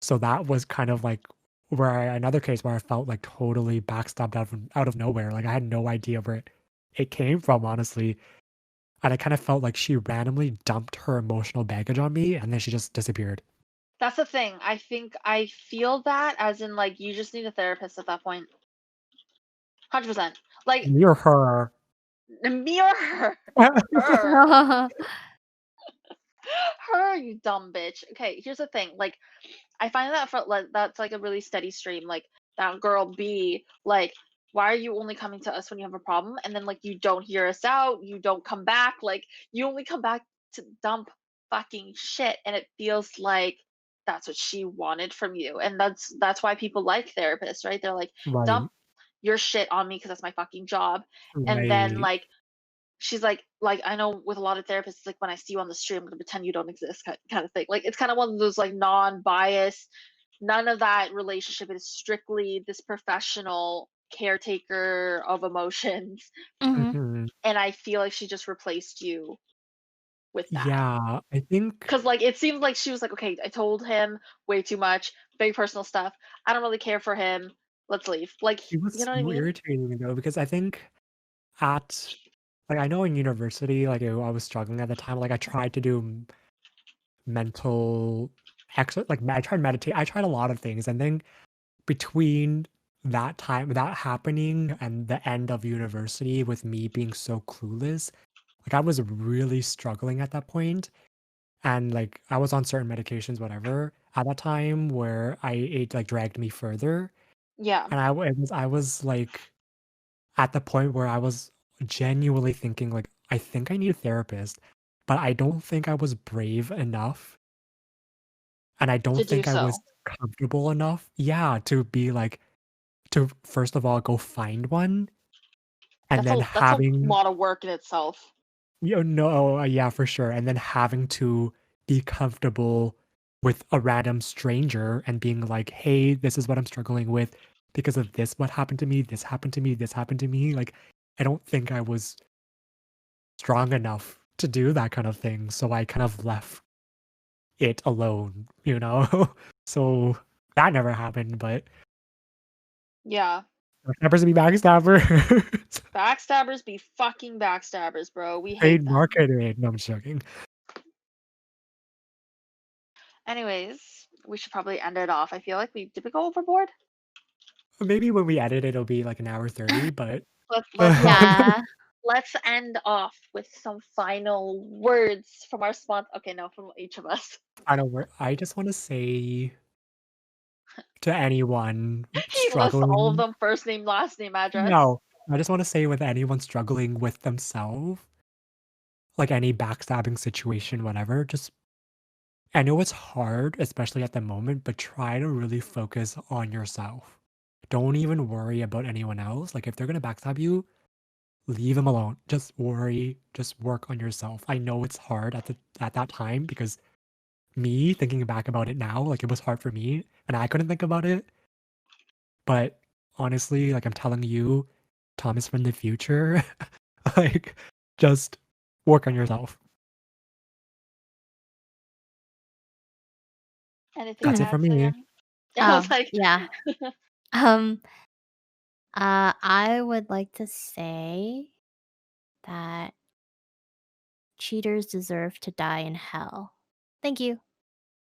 So that was kind of like another case where I felt like totally backstabbed out of nowhere. Like I had no idea where it came from, honestly. And I kind of felt like she randomly dumped her emotional baggage on me and then she just disappeared. That's the thing. I think I feel that as in like you just need a therapist at that point. 100%. Like Me or her. me or her. Her. Her, you dumb bitch. Okay, here's the thing. Like I find that for like that's like a really steady stream. Like that girl B, like, why are you only coming to us when you have a problem? And then like you don't hear us out, you don't come back, like you only come back to dump fucking shit. And it feels like that's what she wanted from you. And that's why people like therapists, right? They're like, dump Right. your shit on me because that's my fucking job. And then Right. like she's like I know with a lot of therapists, it's like when I see you on the street, I'm gonna pretend you don't exist, kind of thing. Like it's kind of one of those like non-biased, none of that relationship. It is strictly this professional caretaker of emotions, Mhm. Mhm. and I feel like she just replaced you with that. Yeah, I think Cause like it seems like she was like, okay, I told him way too much, very personal stuff. I don't really care for him. Let's leave. Like, it was you know what I so mean? irritating though because I think at like I know in university, like I was struggling at the time. Like I tried to do mental like I tried meditate. I tried a lot of things, and then between that time, that happening, and the end of university, with me being so clueless, like I was really struggling at that point, and like I was on certain medications, whatever, at that time where it like dragged me further, Yeah. and I was like at the point where I was genuinely thinking like I think I need a therapist, but I don't think I was brave enough and I To don't do think I was so. comfortable enough, yeah, to be like to first of all go find one and then That's a having lot of work in itself. no, yeah, for sure, and then having to be comfortable with a random stranger and being like, "Hey, this is what I'm struggling with because of this. What happened to me? This happened to me. This happened to me." Like, I don't think I was strong enough to do that kind of thing, so I kind of left it alone, you know? So that never happened, but Yeah. backstabbers be backstabbers. Backstabbers be fucking backstabbers, bro. We hate Paid them. marketing. No, I'm just joking. Anyways, we should probably end it off. I feel like we go overboard? Maybe when we edit, it'll be like an hour 30, but Let's Yeah. let's end off with some final words from our sponsor. Okay, no, from each of us. I don't work. I just want to say to anyone He lists all of struggling, them, first name, last name, address. no, I just want to say with anyone struggling with themselves, like any backstabbing situation, whatever, just I know it's hard, especially at the moment, but try to really focus on yourself. Don't even worry about anyone else. Like if they're gonna backstab you, leave them alone. Just work on yourself. I know it's hard at that time because me thinking back about it now, like it was hard for me and I couldn't think about it. But honestly, like I'm telling you, Thomas from the future, like just work on yourself. Anything That's to it for add, me. Sayan? I was Oh, like, yeah. Um, I would like to say that cheaters deserve to die in hell. Thank you.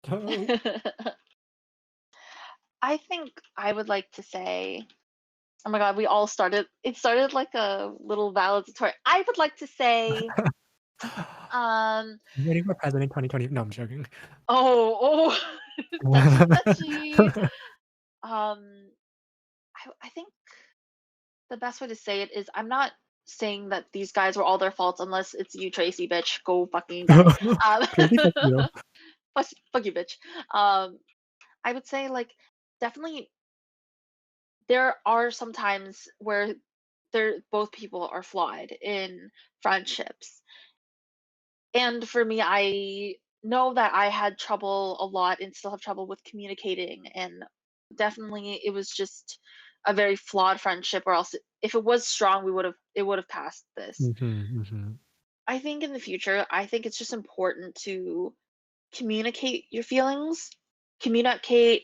Oh. I think I would like to say, oh my God, we all started. It started like a little valedictory. I would like to say, um, I'm waiting for President 2020. No, I'm joking. oh, touchy, touchy. I think the best way to say it is I'm not saying that these guys were all their faults unless it's you, Tracy, bitch. Go fucking die. Crazy, fuck you. Fuck you, bitch. Um, I would say like definitely there are some times where both people are flawed in friendships. And for me, I know that I had trouble a lot and still have trouble with communicating. And definitely it was just a very flawed friendship, or else if it was strong, it would have passed this. I think in the future, I think it's just important to communicate your feelings, communicate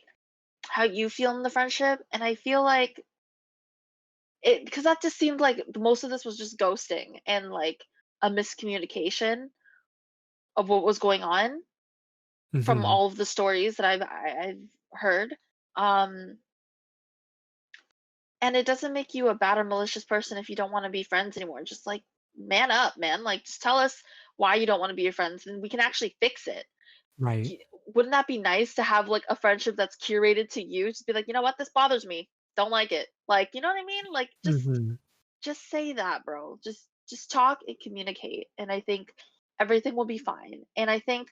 how you feel in the friendship. And I feel like it, because that just seemed like most of this was just ghosting and like a miscommunication of what was going on from all of the stories that I've heard. Um, and it doesn't make you a bad or malicious person if you don't want to be friends anymore. Just like man up, man. Like just tell us why you don't want to be your friends, and we can actually fix it. Right. Wouldn't that be nice to have like a friendship that's curated to you? Just be like, you know what, this bothers me. Don't like it. Like, you know what I mean? Like, just say that, bro. Just talk and communicate, and I think everything will be fine. And I think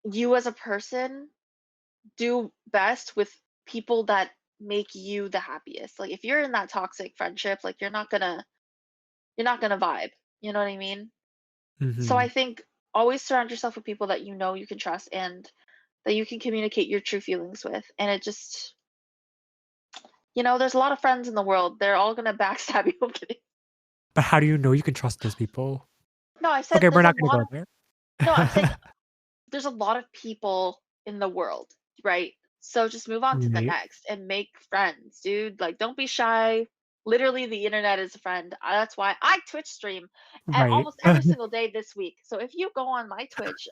you as a person do best with people that make you the happiest. Like if you're in that toxic friendship, like you're not gonna vibe. You know what I mean? So I think always surround yourself with people that you know you can trust and that you can communicate your true feelings with. And it just, there's a lot of friends in the world. They're all gonna backstab you. I'm kidding. But how do you know you can trust those people? No, I said Okay, we're there's a not gonna lot go of there. no, I'm saying there's a lot of people in the world, right? So just move on to the Right. next and make friends, dude. Like, don't be shy. Literally, the internet is a friend. That's why I Twitch stream and Right. almost every single day this week. So if you go on my Twitch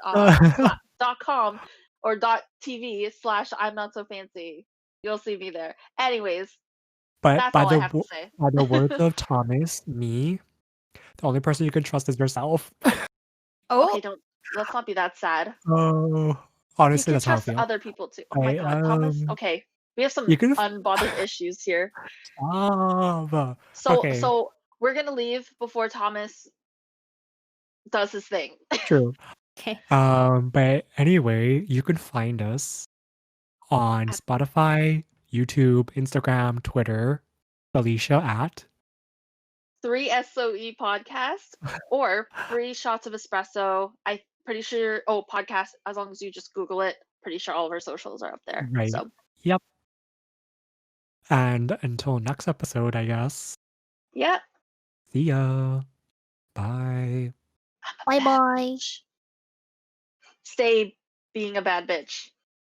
.com or .tv/ I'm not so fancy, you'll see me there. Anyways, But that's all I have to say. by the words of Thomas, the only person you can trust is yourself. Oh, Okay, let's not be that sad. Oh, You honestly, can that's how I trust feel. other people too. Oh my I God, Thomas. Okay, we have some you can unbothered issues here. stop. So Okay, so we're gonna leave before Thomas does his thing. true. okay. But anyway, you can find us on At Spotify, YouTube, Instagram, Twitter. Alicia at 3SOE podcast or Free Shots of Espresso. I'm pretty sure. Oh, podcast. As long as you just Google it, pretty sure all of our socials are up there. right. So Yep. And until next episode, I guess. yeah. See ya. Bye. Bye Bad bye. bitch. Stay being a bad bitch.